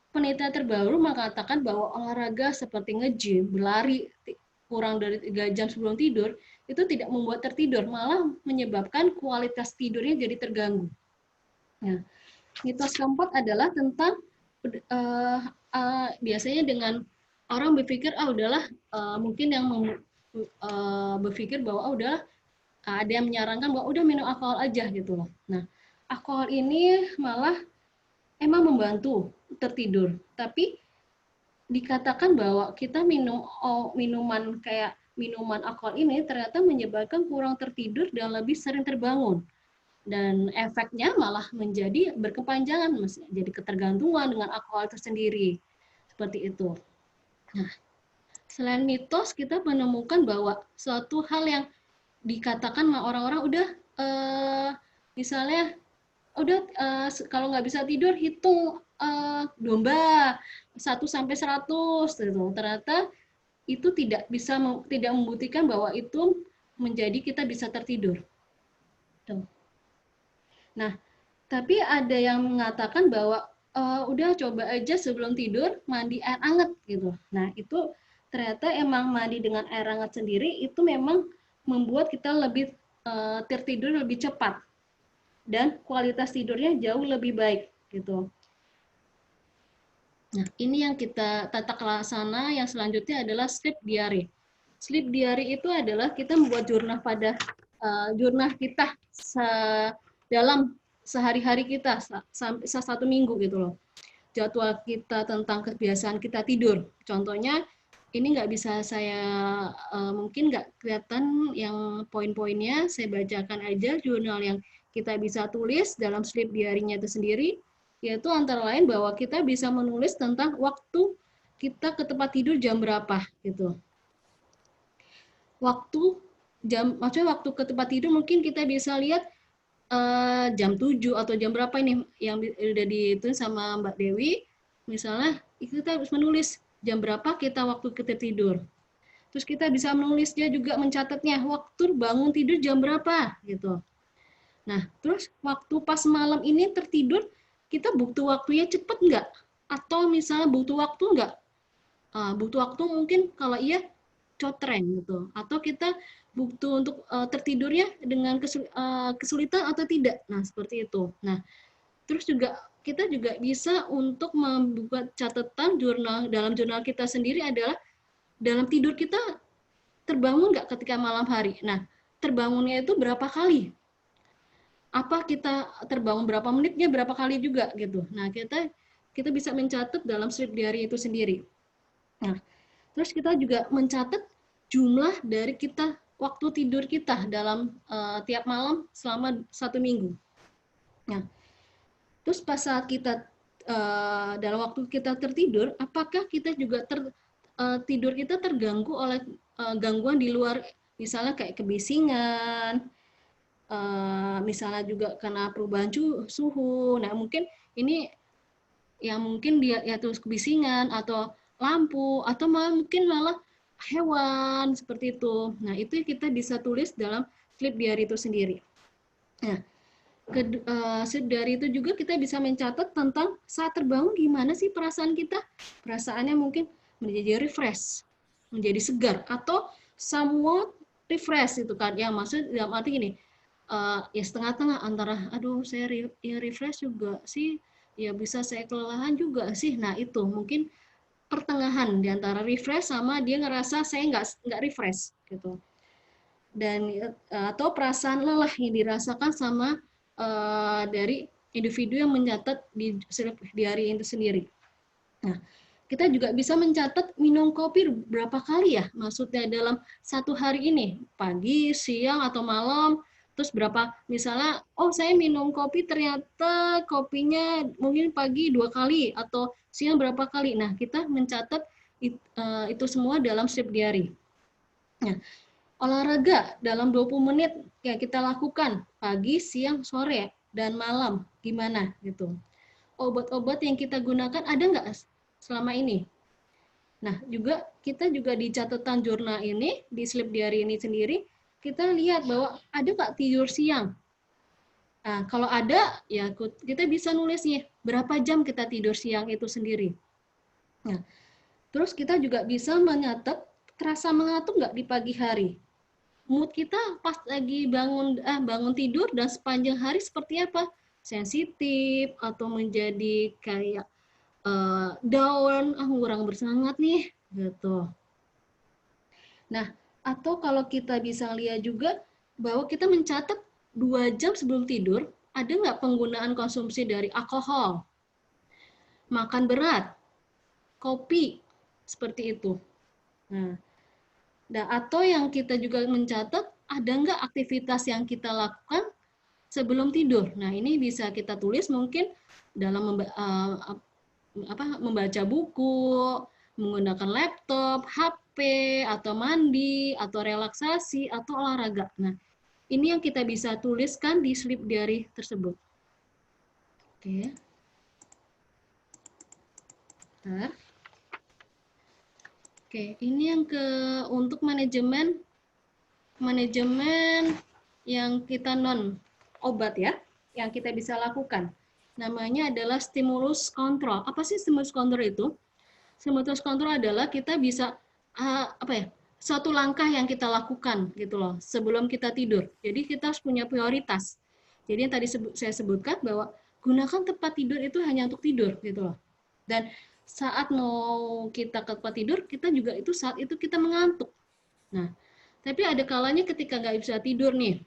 penelitian terbaru mengatakan bahwa olahraga seperti nge-gym, berlari kurang dari 3 jam sebelum tidur itu tidak membuat tertidur, malah menyebabkan kualitas tidurnya jadi terganggu. Nah, mitos keempat adalah tentang biasanya dengan orang berpikir udahlah mungkin yang berpikir bahwa udahlah ada yang menyarankan bahwa udah minum alkohol aja gitu loh. Nah, alkohol ini malah emang membantu tertidur, tapi dikatakan bahwa kita minum minuman kayak minuman alkohol ini ternyata menyebabkan kurang tertidur dan lebih sering terbangun. Dan efeknya malah menjadi berkepanjangan, jadi ketergantungan dengan alkohol tersendiri. Seperti itu. Nah, selain mitos, kita menemukan bahwa suatu hal yang dikatakan orang-orang udah misalnya udah kalau nggak bisa tidur hitung domba 1-100 gitu. Ternyata itu tidak membuktikan bahwa itu menjadi kita bisa tertidur. Tuh. Nah, tapi ada yang mengatakan bahwa udah coba aja sebelum tidur mandi air hangat gitu. Nah, itu ternyata emang mandi dengan air hangat sendiri itu memang membuat kita lebih tertidur lebih cepat dan kualitas tidurnya jauh lebih baik gitu. Nah, ini yang kita tata laksana yang selanjutnya adalah sleep diary. Sleep diary itu adalah kita membuat jurnal pada jurnal kita dalam sehari-hari kita sampai 1 minggu gitu loh. Jadwal kita tentang kebiasaan kita tidur. Contohnya ini nggak bisa saya mungkin nggak kelihatan yang poin-poinnya, saya bacakan aja jurnal yang kita bisa tulis dalam sleep diary-nya itu sendiri, yaitu antara lain bahwa kita bisa menulis tentang waktu kita ke tempat tidur jam berapa gitu. Maksudnya waktu ke tempat tidur mungkin kita bisa lihat jam 7 atau jam berapa ini yang udah ditulis sama Mbak Dewi. Misalnya kita harus menulis jam berapa kita waktu kita tidur. Terus kita bisa menulisnya juga mencatatnya waktu bangun tidur jam berapa gitu. Nah, terus waktu pas malam ini tertidur, kita butuh waktunya cepet nggak? Atau misalnya butuh waktu nggak? Butuh waktu mungkin kalau iya, cotreng gitu. Atau kita butuh untuk tertidurnya dengan kesulitan atau tidak. Nah, seperti itu. Nah, terus juga kita juga bisa untuk membuat catatan dalam jurnal kita sendiri adalah dalam tidur kita terbangun nggak ketika malam hari. Nah, terbangunnya itu berapa kali? Apa kita terbangun berapa menitnya berapa kali juga gitu. Nah, kita bisa mencatat dalam sleep diary itu sendiri. Nah, terus kita juga mencatat jumlah dari kita waktu tidur kita dalam tiap malam selama 1 minggu. Nah, terus pas saat kita dalam waktu kita tertidur, apakah kita juga tidur kita terganggu oleh gangguan di luar, misalnya kayak kebisingan, misalnya juga karena perubahan suhu. Nah, mungkin ini yang mungkin dia ya terus kebisingan atau lampu atau mungkin malah hewan seperti itu. Nah, itu kita bisa tulis dalam sleep diary itu sendiri. Nah, sleep diary itu juga kita bisa mencatat tentang saat terbangun gimana sih perasaan kita. Perasaannya mungkin menjadi refresh, menjadi segar atau somewhat refresh itu kan. Yang maksud dalam arti gini, ya setengah-tengah antara aduh saya refresh juga sih, ya bisa saya kelelahan juga sih. Nah, itu mungkin pertengahan di antara refresh sama dia ngerasa saya nggak refresh gitu. Dan atau perasaan lelah yang dirasakan sama dari individu yang mencatat di sleep diary itu sendiri. Nah, kita juga bisa mencatat minum kopi berapa kali ya, maksudnya dalam 1 hari ini, pagi, siang, atau malam. Terus berapa, misalnya, oh saya minum kopi ternyata kopinya mungkin pagi 2 kali atau siang berapa kali. Nah, kita mencatat itu semua dalam sleep diary. Nah, olahraga dalam 20 menit ya kita lakukan pagi, siang, sore, dan malam. Gimana gitu. Obat-obat yang kita gunakan ada nggak selama ini? Nah, kita juga di catatan jurnal ini, di sleep diary ini sendiri, kita lihat bahwa ada nggak tidur siang. Nah, kalau ada, ya kita bisa nulisnya berapa jam kita tidur siang itu sendiri. Nah, terus kita juga bisa menyatat terasa mengantuk nggak di pagi hari. Mood kita pas lagi bangun tidur dan sepanjang hari seperti apa? Sensitif atau menjadi kayak down, kurang bersemangat nih, gitu. Nah, atau kalau kita bisa lihat juga bahwa kita mencatat 2 jam sebelum tidur, ada nggak penggunaan konsumsi dari alkohol, makan berat, kopi, seperti itu. Nah, atau yang kita juga mencatat, ada nggak aktivitas yang kita lakukan sebelum tidur. Nah, ini bisa kita tulis mungkin dalam membaca buku, menggunakan laptop, HP, atau mandi, atau relaksasi, atau olahraga. Nah, ini yang kita bisa tuliskan di sleep diary tersebut. Oke. Bentar. Oke, ini yang untuk manajemen yang kita non obat ya, yang kita bisa lakukan. Namanya adalah stimulus kontrol. Apa sih stimulus kontrol itu? Stimulus kontrol adalah kita bisa satu langkah yang kita lakukan gitu loh sebelum kita tidur. Jadi kita harus punya prioritas. Jadi yang tadi saya sebutkan bahwa gunakan tempat tidur itu hanya untuk tidur gitu loh. Dan saat mau kita ke tempat tidur, kita juga saat itu kita mengantuk. Nah, tapi ada kalanya ketika nggak bisa tidur nih,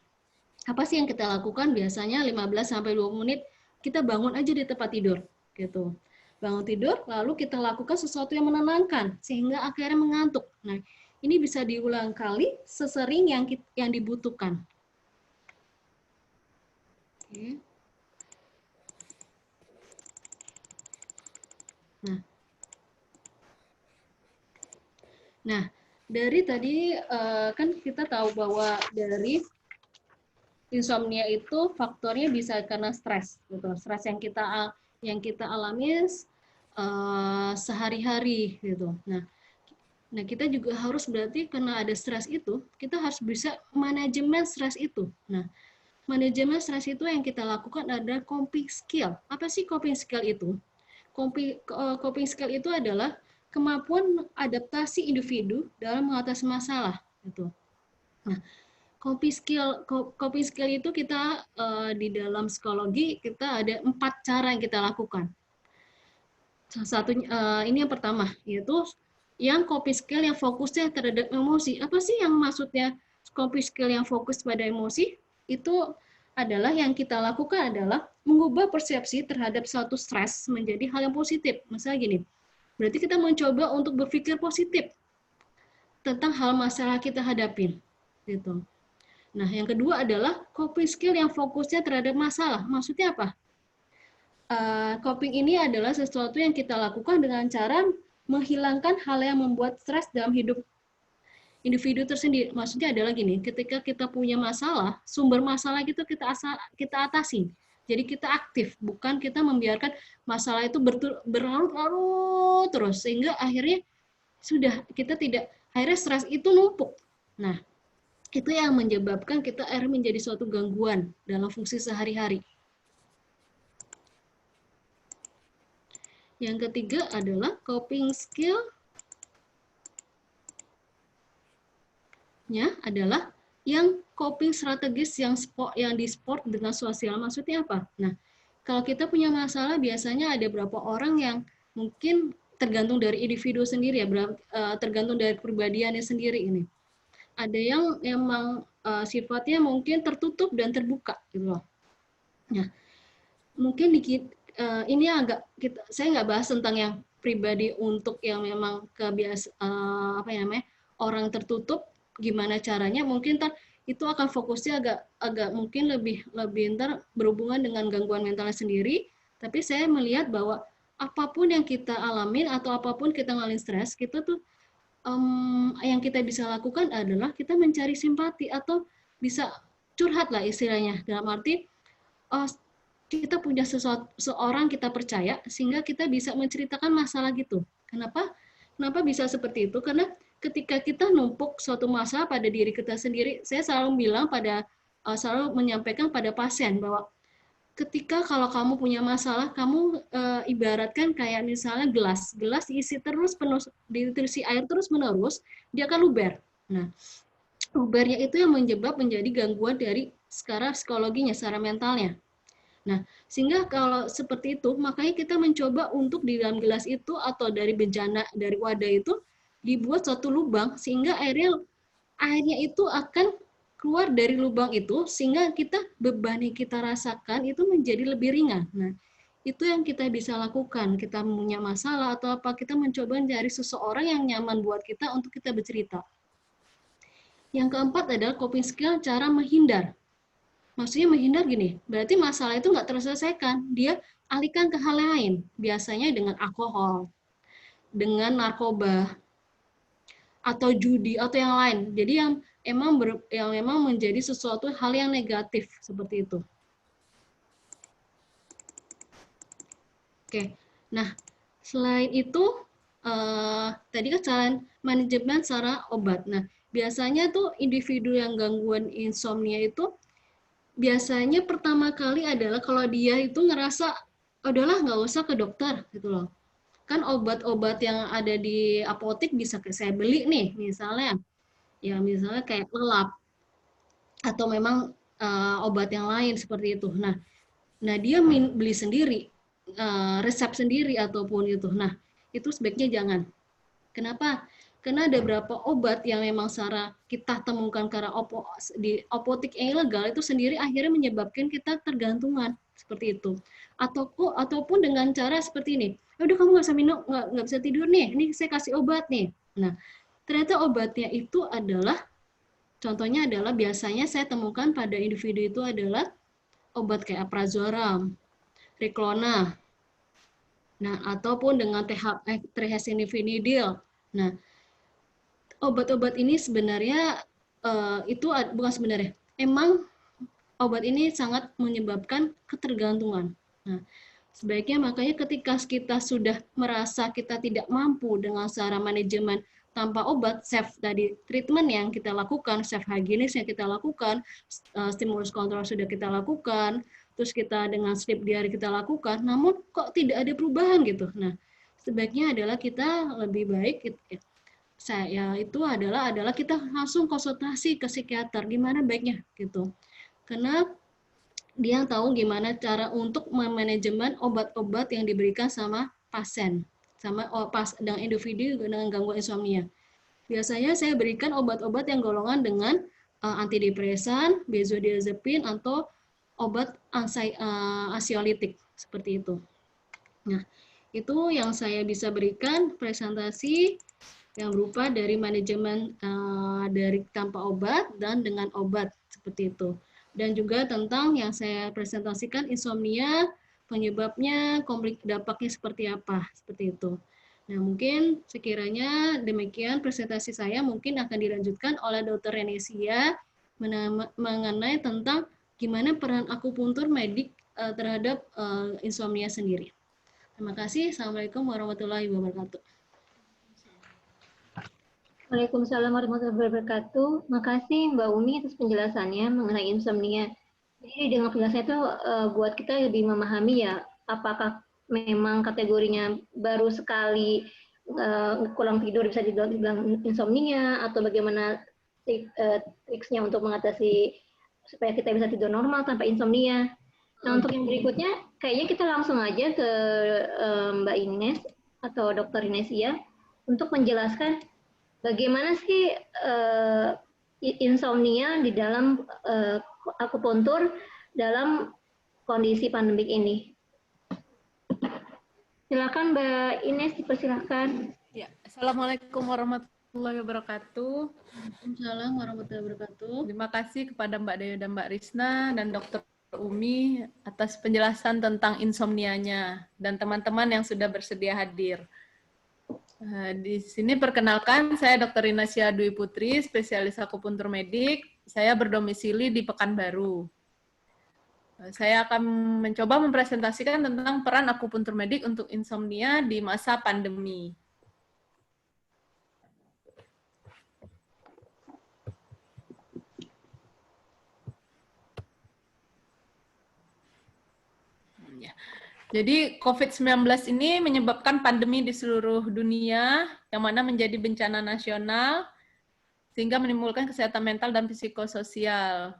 apa sih yang kita lakukan? Biasanya 15-20 menit kita bangun aja di tempat tidur gitu. Bangun tidur, lalu kita lakukan sesuatu yang menenangkan sehingga akhirnya mengantuk. Nah, ini bisa diulang kali sesering yang dibutuhkan. Oke. Nah, dari tadi kan kita tahu bahwa dari insomnia itu faktornya bisa karena stres, gitu. Stres yang kita alami sehari-hari, gitu. Nah, kita juga harus berarti karena ada stres itu, kita harus bisa manajemen stres itu. Nah, manajemen stres itu yang kita lakukan adalah coping skill. Apa sih coping skill itu? Coping skill itu adalah kemampuan adaptasi individu dalam mengatasi masalah. Gitu. Nah, coping skill itu kita di dalam psikologi kita ada 4 cara yang kita lakukan. Salah satunya ini yang pertama, yaitu yang coping skill yang fokusnya terhadap emosi. Apa sih yang maksudnya coping skill yang fokus pada emosi? Itu adalah yang kita lakukan adalah mengubah persepsi terhadap suatu stres menjadi hal yang positif. Misalnya gini, berarti kita mencoba untuk berpikir positif tentang hal masalah kita hadapin. Gitu. Nah, yang kedua adalah coping skill yang fokusnya terhadap masalah. Maksudnya apa? Coping ini adalah sesuatu yang kita lakukan dengan cara menghilangkan hal yang membuat stres dalam hidup individu tersendiri. Maksudnya adalah gini, ketika kita punya masalah, sumber masalah itu kita atasi. Jadi kita aktif, bukan kita membiarkan masalah itu berlarut-larut terus, sehingga akhirnya akhirnya stres itu numpuk. Nah, itu yang menyebabkan kita akhirnya menjadi suatu gangguan dalam fungsi sehari-hari. Yang ketiga adalah coping skill-nya adalah yang coping strategis yang di-support dengan sosial. Maksudnya apa? Nah, kalau kita punya masalah biasanya ada beberapa orang yang mungkin tergantung dari individu sendiri ya, tergantung dari kepribadiannya sendiri ini. Ada yang memang sifatnya mungkin tertutup dan terbuka gitu loh. Nah, mungkin ini saya nggak bahas tentang yang pribadi untuk yang memang orang tertutup, gimana caranya, mungkin itu akan fokusnya agak mungkin lebih ntar berhubungan dengan gangguan mentalnya sendiri. Tapi saya melihat bahwa apapun yang kita alamin atau apapun kita ngalamin stres, kita tuh yang kita bisa lakukan adalah kita mencari simpati atau bisa curhat lah istilahnya. Dalam arti oh, kita punya seorang kita percaya sehingga kita bisa menceritakan masalah gitu. Kenapa? Kenapa bisa seperti itu? Karena ketika kita numpuk suatu masalah pada diri kita sendiri, saya selalu bilang selalu menyampaikan pada pasien bahwa ketika kalau kamu punya masalah, kamu ibaratkan kayak misalnya gelas diisi terus penuh, diisi air terus menerus, dia akan luber. Nah, lubernya itu yang menjadi gangguan dari secara psikologinya, secara mentalnya. Nah, sehingga kalau seperti itu, makanya kita mencoba untuk di dalam gelas itu atau dari bejana, dari wadah itu dibuat suatu lubang sehingga airnya itu akan keluar dari lubang itu sehingga beban yang kita rasakan itu menjadi lebih ringan. Nah, itu yang kita bisa lakukan. Kita punya masalah atau apa, kita mencoba mencari seseorang yang nyaman buat kita untuk kita bercerita. Yang keempat adalah coping skill, cara menghindar. Maksudnya menghindar gini, berarti masalah itu nggak terselesaikan. Dia alihkan ke hal lain, biasanya dengan alkohol, dengan narkoba, atau judi, atau yang lain. Jadi yang memang menjadi sesuatu hal yang negatif, seperti itu. Oke, nah selain itu, tadi kan cara manajemen secara obat. Nah, biasanya tuh individu yang gangguan insomnia itu biasanya pertama kali adalah kalau dia itu ngerasa udahlah nggak usah ke dokter gitu loh, kan obat-obat yang ada di apotek bisa saya beli nih misalnya, ya misalnya kayak lelap atau memang obat yang lain seperti itu. Nah dia beli sendiri, resep sendiri ataupun itu. Nah itu sebaiknya jangan. Kenapa? Karena ada beberapa obat yang memang secara kita temukan karena di apotek yang ilegal itu sendiri akhirnya menyebabkan kita tergantungan seperti itu. Ataupun dengan cara seperti ini, udah kamu nggak bisa minum, nggak bisa tidur nih, ini saya kasih obat nih. Nah, ternyata obatnya itu adalah, contohnya adalah biasanya saya temukan pada individu itu adalah obat kayak prazolam, Riklona, nah ataupun dengan trihexyphenidyl. Nah, obat-obat ini sebenarnya itu bukan sebenarnya, emang obat ini sangat menyebabkan ketergantungan. Nah, sebaiknya makanya ketika kita sudah merasa kita tidak mampu dengan cara manajemen tanpa obat, self tadi treatment yang kita lakukan, self hygienis yang kita lakukan, stimulus kontrol sudah kita lakukan, terus kita dengan sleep diary kita lakukan, namun kok tidak ada perubahan gitu. Nah, sebaiknya adalah kita lebih baik saya itu adalah kita langsung konsultasi ke psikiater, gimana baiknya gitu, karena dia tahu gimana cara untuk memanajemen obat-obat yang diberikan sama pasien, sama dengan individu dengan gangguan insomnia. Biasanya saya berikan obat-obat yang golongan dengan antidepresan, benzodiazepin atau obat ansiolitik seperti itu. Nah, itu yang saya bisa berikan presentasi yang berupa dari manajemen dari tanpa obat dan dengan obat seperti itu. Dan juga tentang yang saya presentasikan insomnia, penyebabnya, dampaknya seperti apa, seperti itu. Nah, mungkin sekiranya demikian presentasi saya, mungkin akan dilanjutkan oleh Dr. Renesia mengenai tentang gimana peran akupuntur medik terhadap insomnia sendiri. Terima kasih. Assalamualaikum warahmatullahi wabarakatuh. Waalaikumsalam warahmatullahi wabarakatuh. Makasih Mbak Umi atas penjelasannya mengenai insomnia. Jadi dengan penjelasannya itu buat kita lebih memahami ya, apakah memang kategorinya baru sekali kurang tidur bisa dibilang insomnia, atau bagaimana triksnya untuk mengatasi supaya kita bisa tidur normal tanpa insomnia. Nah, untuk yang berikutnya, kayaknya kita langsung aja ke Mbak Ines atau Dr. Inesia untuk menjelaskan bagaimana sih insomnia di dalam akupuntur dalam kondisi pandemik ini. Silakan Mbak Ines, dipersilakan. Ya, Assalamualaikum warahmatullahi Warahmatullahi wabarakatuh. Waalaikumsalam warahmatullahi wabarakatuh. Terima kasih kepada Mbak Dewi dan Mbak Risna dan Dr. Umi atas penjelasan tentang insomnianya dan teman-teman yang sudah bersedia hadir. Di sini perkenalkan, saya Dr. Inasia Dwi Putri, spesialis akupuntur medik. Saya berdomisili di Pekanbaru. Saya akan mencoba mempresentasikan tentang peran akupuntur medik untuk insomnia di masa pandemi. Jadi COVID-19 ini menyebabkan pandemi di seluruh dunia, yang mana menjadi bencana nasional, sehingga menimbulkan kesehatan mental dan psikososial.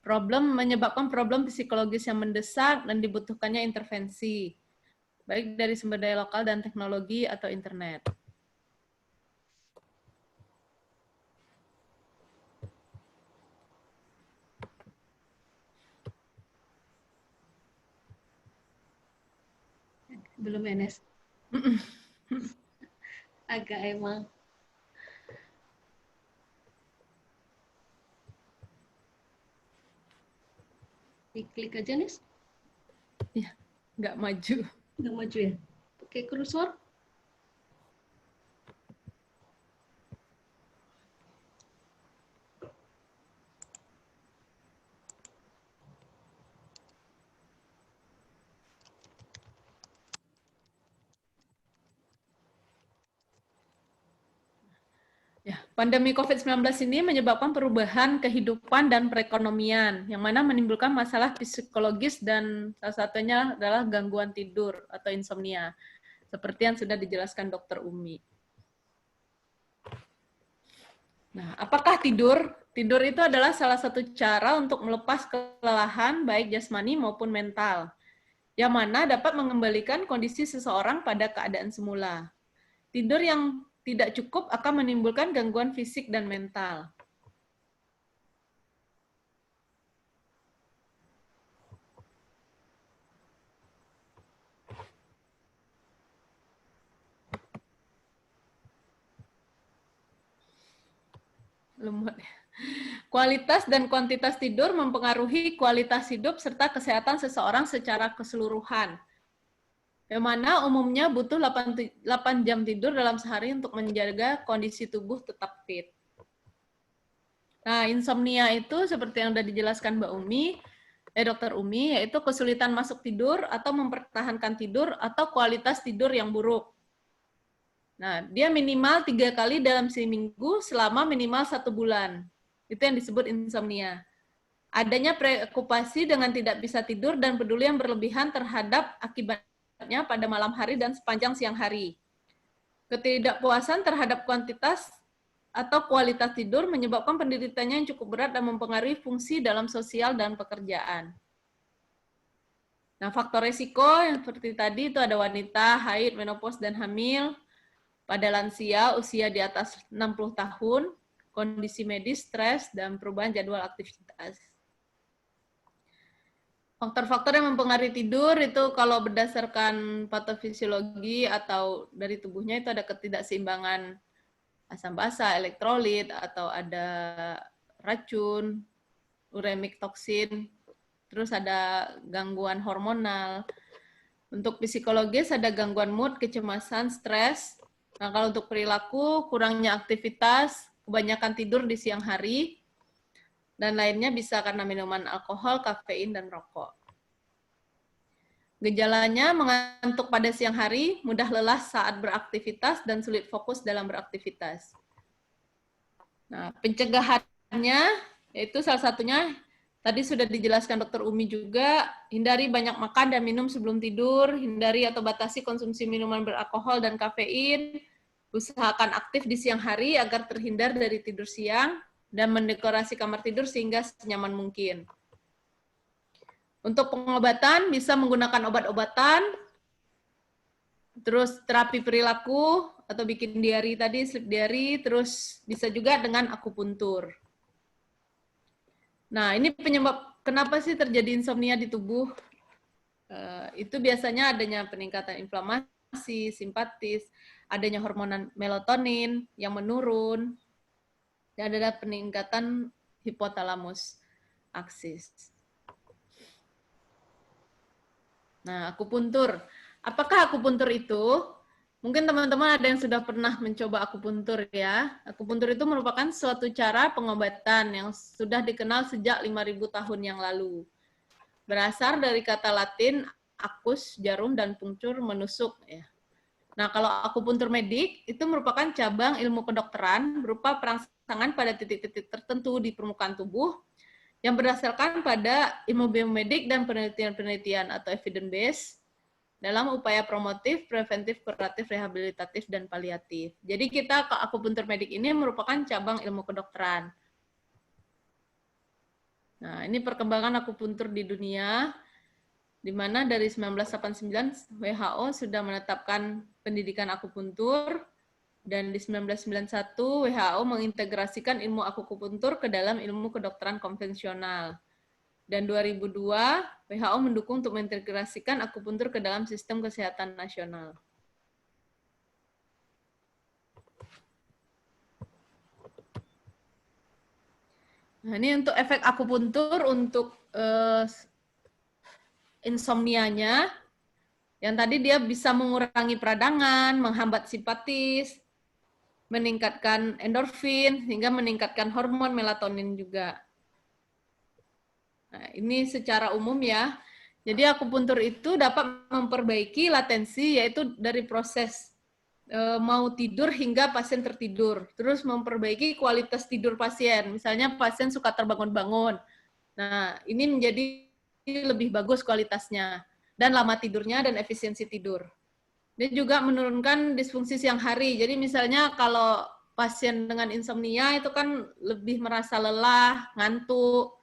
Menyebabkan problem psikologis yang mendesak dan dibutuhkannya intervensi, baik dari sumber daya lokal dan teknologi atau internet. Belum Enes. Agak emang. Diklik aja, Nes. Ya, nggak maju. Nggak maju ya? Oke, kursor. Ya, pandemi COVID-19 ini menyebabkan perubahan kehidupan dan perekonomian, yang mana menimbulkan masalah psikologis dan salah satunya adalah gangguan tidur atau insomnia, seperti yang sudah dijelaskan Dr. Umi. Nah, apakah tidur? Tidur itu adalah salah satu cara untuk melepas kelelahan baik jasmani maupun mental, yang mana dapat mengembalikan kondisi seseorang pada keadaan semula. Tidur yang tidak cukup akan menimbulkan gangguan fisik dan mental. Kualitas dan kuantitas tidur mempengaruhi kualitas hidup serta kesehatan seseorang secara keseluruhan. Yang mana umumnya butuh 8 jam tidur dalam sehari untuk menjaga kondisi tubuh tetap fit. Nah, insomnia itu seperti yang sudah dijelaskan Dr. Umi, yaitu kesulitan masuk tidur atau mempertahankan tidur atau kualitas tidur yang buruk. Nah, dia minimal 3 kali dalam seminggu selama minimal 1 bulan. Itu yang disebut insomnia. Adanya preokupasi dengan tidak bisa tidur dan peduli yang berlebihan terhadap akibatnya pada malam hari dan sepanjang siang hari. Ketidakpuasan terhadap kuantitas atau kualitas tidur menyebabkan penderitanya yang cukup berat dan mempengaruhi fungsi dalam sosial dan pekerjaan. Nah, faktor resiko yang seperti tadi itu ada wanita, haid, menopause, dan hamil, pada lansia usia di atas 60 tahun, kondisi medis, stres, dan perubahan jadwal aktivitas. Faktor-faktor yang mempengaruhi tidur itu kalau berdasarkan patofisiologi atau dari tubuhnya itu ada ketidakseimbangan asam basa, elektrolit, atau ada racun, uremic toksin, terus ada gangguan hormonal. Untuk psikologis ada gangguan mood, kecemasan, stres. Nah, kalau untuk perilaku, kurangnya aktivitas, kebanyakan tidur di siang hari, dan lainnya bisa karena minuman alkohol, kafein, dan rokok. Gejalanya mengantuk pada siang hari, mudah lelah saat beraktivitas, dan sulit fokus dalam beraktivitas. Nah, pencegahannya, yaitu salah satunya, tadi sudah dijelaskan Dr. Umi juga, hindari banyak makan dan minum sebelum tidur, hindari atau batasi konsumsi minuman beralkohol dan kafein, usahakan aktif di siang hari agar terhindar dari tidur siang, dan mendekorasi kamar tidur sehingga senyaman mungkin. Untuk pengobatan bisa menggunakan obat-obatan, terus terapi perilaku atau bikin diary tadi, sleep diary, terus bisa juga dengan akupuntur. Nah, ini penyebab kenapa sih terjadi insomnia di tubuh? Itu biasanya adanya peningkatan inflamasi, inflamasi, simpatis, adanya hormon melatonin yang menurun, dan ada peningkatan hipotalamus aksis. Nah, akupuntur. Apakah akupuntur itu? Mungkin teman-teman ada yang sudah pernah mencoba akupuntur ya. Akupuntur itu merupakan suatu cara pengobatan yang sudah dikenal sejak 5.000 tahun yang lalu. Berasal dari kata Latin acus, jarum, dan punctur, menusuk. Ya. Nah, kalau akupuntur medik itu merupakan cabang ilmu kedokteran berupa perangsangan pada titik-titik tertentu di permukaan tubuh yang berdasarkan pada ilmu biomedik dan penelitian-penelitian atau evidence base dalam upaya promotif, preventif, kuratif, rehabilitatif, dan paliatif. Jadi kita ke akupuntur medik ini merupakan cabang ilmu kedokteran. Nah, ini perkembangan akupuntur di dunia, di mana dari 1989 WHO sudah menetapkan pendidikan akupuntur, dan di 1991 WHO mengintegrasikan ilmu akupuntur ke dalam ilmu kedokteran konvensional. Dan 2002 WHO mendukung untuk mengintegrasikan akupuntur ke dalam sistem kesehatan nasional. Nah, ini untuk efek akupuntur untuk insomnianya. Yang tadi dia bisa mengurangi peradangan, menghambat simpatis, meningkatkan endorfin, hingga meningkatkan hormon melatonin juga. Nah, ini secara umum ya. Jadi akupuntur itu dapat memperbaiki latensi, yaitu dari proses mau tidur hingga pasien tertidur. Terus memperbaiki kualitas tidur pasien. Misalnya pasien suka terbangun-bangun. Nah, ini menjadi lebih bagus kualitasnya. Dan lama tidurnya dan efisiensi tidur. Dia juga menurunkan disfungsi siang hari. Jadi misalnya kalau pasien dengan insomnia itu kan lebih merasa lelah, ngantuk,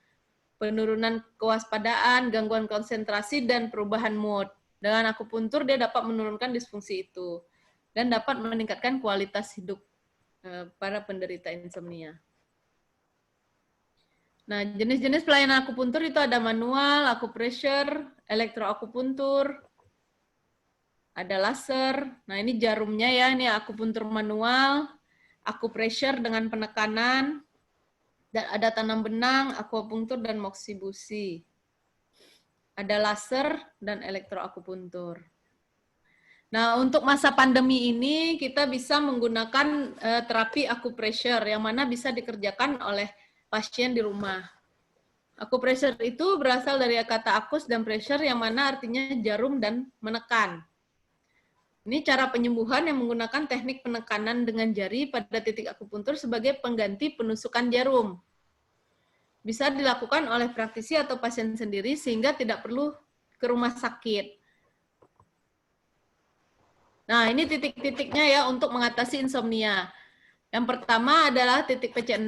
penurunan kewaspadaan, gangguan konsentrasi, dan perubahan mood. Dengan akupuntur dia dapat menurunkan disfungsi itu dan dapat meningkatkan kualitas hidup para penderita insomnia. Nah, jenis-jenis pelayanan akupuntur itu ada manual, acupressure, elektroakupuntur, ada laser. Nah, ini jarumnya ya, ini akupuntur manual, acupressure dengan penekanan, dan ada tanam benang, akupunktur, dan moksibusi. Ada laser dan elektroakupuntur. Nah, untuk masa pandemi ini kita bisa menggunakan terapi akupressure yang mana bisa dikerjakan oleh pasien di rumah. Akupressure itu berasal dari kata akus dan pressure yang mana artinya jarum dan menekan. Ini cara penyembuhan yang menggunakan teknik penekanan dengan jari pada titik akupuntur sebagai pengganti penusukan jarum. Bisa dilakukan oleh praktisi atau pasien sendiri sehingga tidak perlu ke rumah sakit. Nah, ini titik-titiknya ya untuk mengatasi insomnia. Yang pertama adalah titik PC6,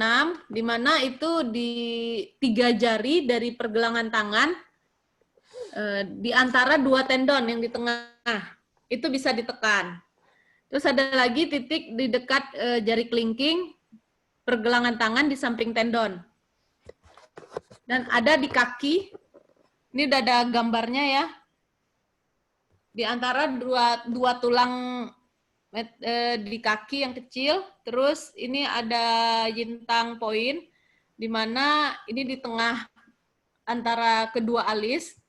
di mana itu di 3 jari dari pergelangan tangan, di antara 2 tendon yang di tengah. Itu bisa ditekan. Terus ada lagi titik di dekat jari kelingking, pergelangan tangan di samping tendon. Dan ada di kaki, ini udah ada gambarnya ya, di antara dua tulang di kaki yang kecil, terus ini ada yintang poin, di mana ini di tengah antara kedua alis.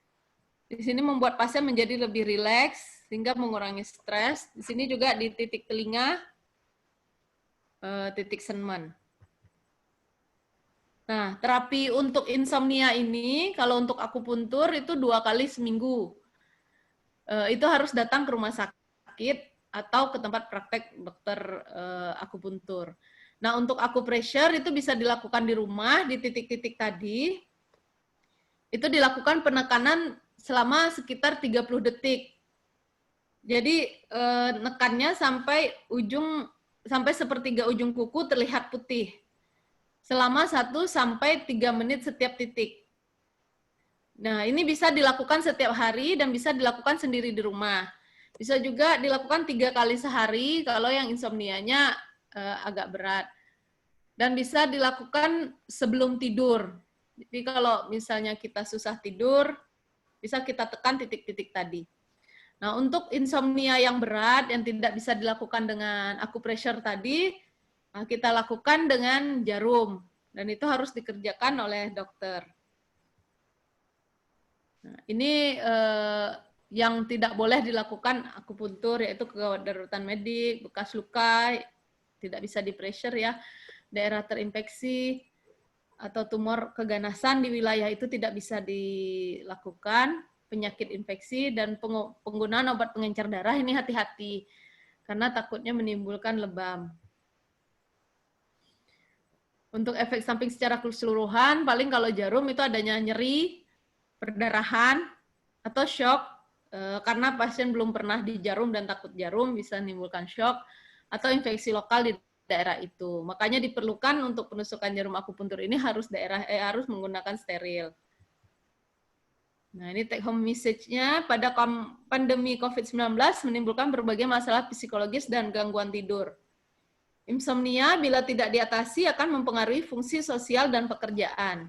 Di sini membuat pasien menjadi lebih rileks, sehingga mengurangi stres. Di sini juga di titik telinga, titik senman. Nah, terapi untuk insomnia ini, kalau untuk akupuntur itu 2 kali seminggu. Itu harus datang ke rumah sakit atau ke tempat praktek dokter akupuntur. Nah, untuk akupressure itu bisa dilakukan di rumah, di titik-titik tadi. Itu dilakukan penekanan selama sekitar 30 detik. Jadi, nekannya sampai sepertiga ujung kuku terlihat putih. Selama 1 sampai 3 menit setiap titik. Nah, ini bisa dilakukan setiap hari dan bisa dilakukan sendiri di rumah. Bisa juga dilakukan 3 kali sehari kalau yang insomnianya agak berat. Dan bisa dilakukan sebelum tidur. Jadi kalau misalnya kita susah tidur, bisa kita tekan titik-titik tadi. Nah, untuk insomnia yang berat yang tidak bisa dilakukan dengan acupressure tadi, kita lakukan dengan jarum. Dan itu harus dikerjakan oleh dokter. Nah, ini yang tidak boleh dilakukan akupuntur, yaitu kedaruratan medik, bekas luka, tidak bisa di pressure ya, daerah terinfeksi, atau tumor keganasan di wilayah itu tidak bisa dilakukan, penyakit infeksi, dan penggunaan obat pengencer darah ini hati-hati, karena takutnya menimbulkan lebam. Untuk efek samping secara keseluruhan, paling kalau jarum itu adanya nyeri, perdarahan, atau shock, karena pasien belum pernah di jarum dan takut jarum bisa menimbulkan shock, atau infeksi lokal di daerah itu. Makanya diperlukan untuk penusukan jarum akupuntur ini harus menggunakan steril. Nah, ini take home message-nya, pada pandemi COVID-19 menimbulkan berbagai masalah psikologis dan gangguan tidur. Insomnia bila tidak diatasi akan mempengaruhi fungsi sosial dan pekerjaan.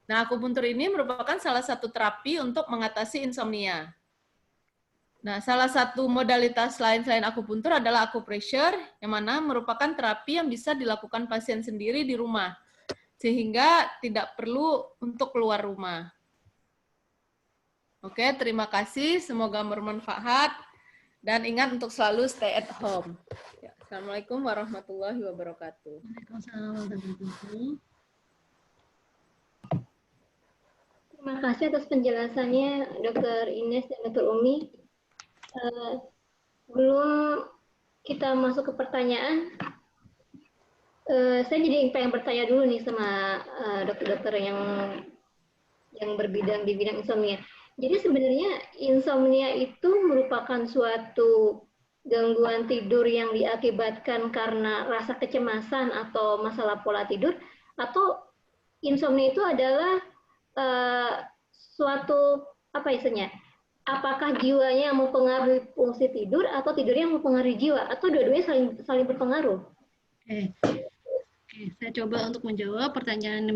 Nah, akupuntur ini merupakan salah satu terapi untuk mengatasi insomnia. Nah, salah satu modalitas lain selain akupuntur adalah acupressure, yang mana merupakan terapi yang bisa dilakukan pasien sendiri di rumah, sehingga tidak perlu untuk keluar rumah. Oke, terima kasih. Semoga bermanfaat. Dan ingat untuk selalu stay at home. Ya, Assalamualaikum warahmatullahi wabarakatuh. Waalaikumsalam warahmatullahi wabarakatuh. Terima kasih atas penjelasannya Dr. Ines dan Dr. Umi. Sebelum kita masuk ke pertanyaan, saya jadi pengen bertanya dulu nih sama dokter-dokter yang berbidang di bidang insomnia. Jadi sebenarnya insomnia itu merupakan suatu gangguan tidur yang diakibatkan karena rasa kecemasan atau masalah pola tidur, atau insomnia itu adalah suatu apa istilahnya? Apakah jiwanya yang mempengaruhi fungsi tidur atau tidurnya yang mempengaruhi jiwa, atau dua-duanya saling berpengaruh? Oke, saya coba untuk menjawab pertanyaan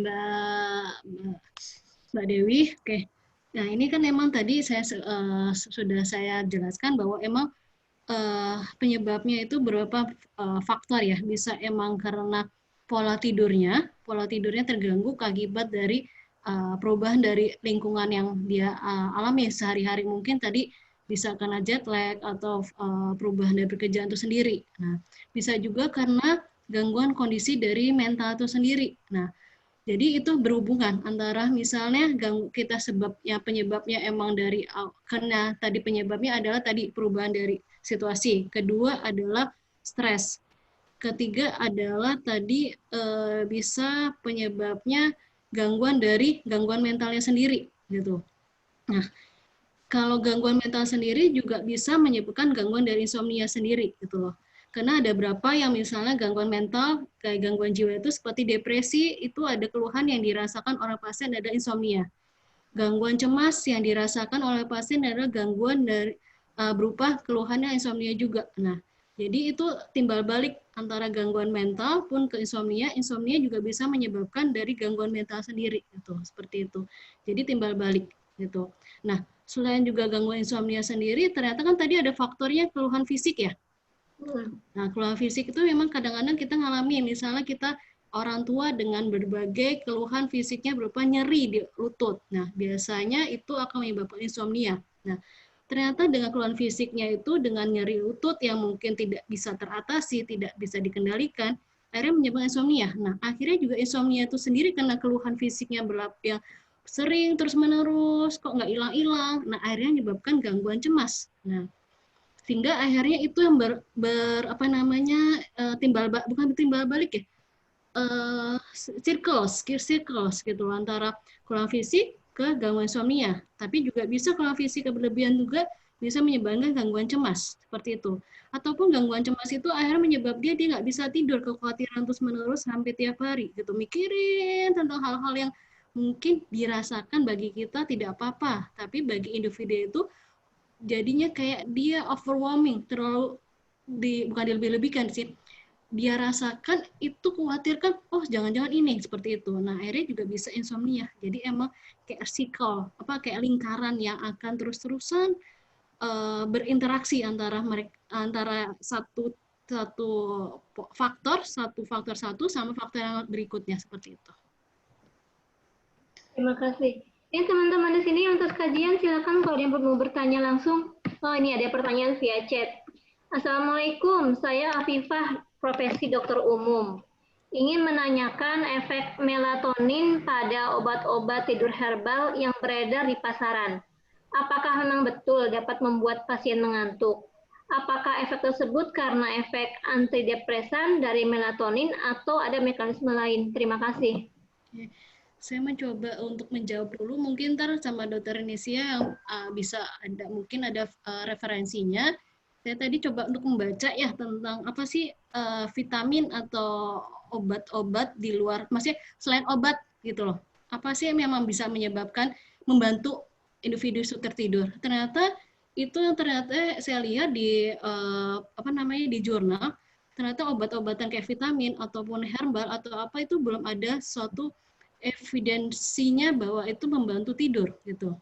Mbak Dewi. Oke. Nah, ini kan emang tadi sudah saya jelaskan bahwa emang penyebabnya itu beberapa faktor ya. Bisa emang karena pola tidurnya terganggu akibat dari perubahan dari lingkungan yang dia alami sehari-hari. Mungkin tadi bisa karena jet lag atau perubahan dari pekerjaan itu sendiri. Nah, bisa juga karena gangguan kondisi dari mental itu sendiri. Nah, jadi itu berhubungan antara misalnya kita penyebabnya emang dari karena tadi penyebabnya adalah tadi perubahan dari situasi. Kedua adalah stres. Ketiga adalah tadi bisa penyebabnya gangguan mentalnya sendiri gitu. Nah, kalau gangguan mental sendiri juga bisa menyebabkan gangguan dari insomnia sendiri gitu loh. Karena ada berapa yang misalnya gangguan mental, kayak gangguan jiwa itu seperti depresi, itu ada keluhan yang dirasakan oleh pasien ada insomnia. Gangguan cemas yang dirasakan oleh pasien adalah gangguan dari berupa keluhannya insomnia juga. Nah, jadi itu timbal balik antara gangguan mental pun ke insomnia juga bisa menyebabkan dari gangguan mental sendiri gitu, seperti itu. Jadi timbal balik gitu. Nah, selain juga gangguan insomnia sendiri, ternyata kan tadi ada faktornya keluhan fisik ya. Nah, keluhan fisik itu memang kadang-kadang kita ngalami, misalnya kita orang tua dengan berbagai keluhan fisiknya berupa nyeri di lutut. Nah, biasanya itu akan menyebabkan insomnia. Nah, ternyata dengan keluhan fisiknya itu dengan nyeri lutut yang mungkin tidak bisa teratasi, tidak bisa dikendalikan, akhirnya menyebabkan insomnia. Nah, akhirnya juga insomnia itu sendiri karena keluhan fisiknya yang sering terus-menerus, kok nggak hilang-hilang. Nah, akhirnya menyebabkan gangguan cemas. Nah, sehingga akhirnya itu yang bukan timbal balik ya, circles gitu antara keluhan fisik ke gangguan insomnia. Tapi juga bisa keluhan fisik berlebihan juga bisa menyebabkan gangguan cemas seperti itu. Ataupun gangguan cemas itu akhirnya menyebabkan dia nggak bisa tidur, kekhawatiran terus menerus sampai tiap hari gitu, mikirin tentang hal-hal yang mungkin dirasakan bagi kita tidak apa-apa, tapi bagi individu itu jadinya kayak dia overwhelming, terlalu bukan dilebih-lebihkan sih, dia rasakan itu, khawatirkan, oh jangan-jangan ini, seperti itu. Nah, akhirnya juga bisa insomnia. Jadi emang kayak kayak lingkaran yang akan terus-terusan berinteraksi antara mereka, antara satu faktor satu sama faktor yang berikutnya seperti itu. Terima kasih. Ini teman-teman di sini untuk kajian silakan kalau ada yang mau bertanya langsung. Oh, ini ada pertanyaan via chat. Assalamualaikum, saya Afifah, profesi dokter umum. Ingin menanyakan efek melatonin pada obat-obat tidur herbal yang beredar di pasaran. Apakah memang betul dapat membuat pasien mengantuk? Apakah efek tersebut karena efek antidepresan dari melatonin atau ada mekanisme lain? Terima kasih. Saya mencoba untuk menjawab dulu, mungkin ntar sama Dokter Nesia yang bisa ada, mungkin ada referensinya. Saya tadi coba untuk membaca ya tentang apa sih vitamin atau obat-obat di luar, maksudnya selain obat gitu loh. Apa sih yang memang bisa menyebabkan membantu individu tertidur? Ternyata itu yang ternyata saya lihat di di jurnal, ternyata obat-obatan kayak vitamin ataupun herbal atau apa itu belum ada suatu evidensinya bahwa itu membantu tidur gitu.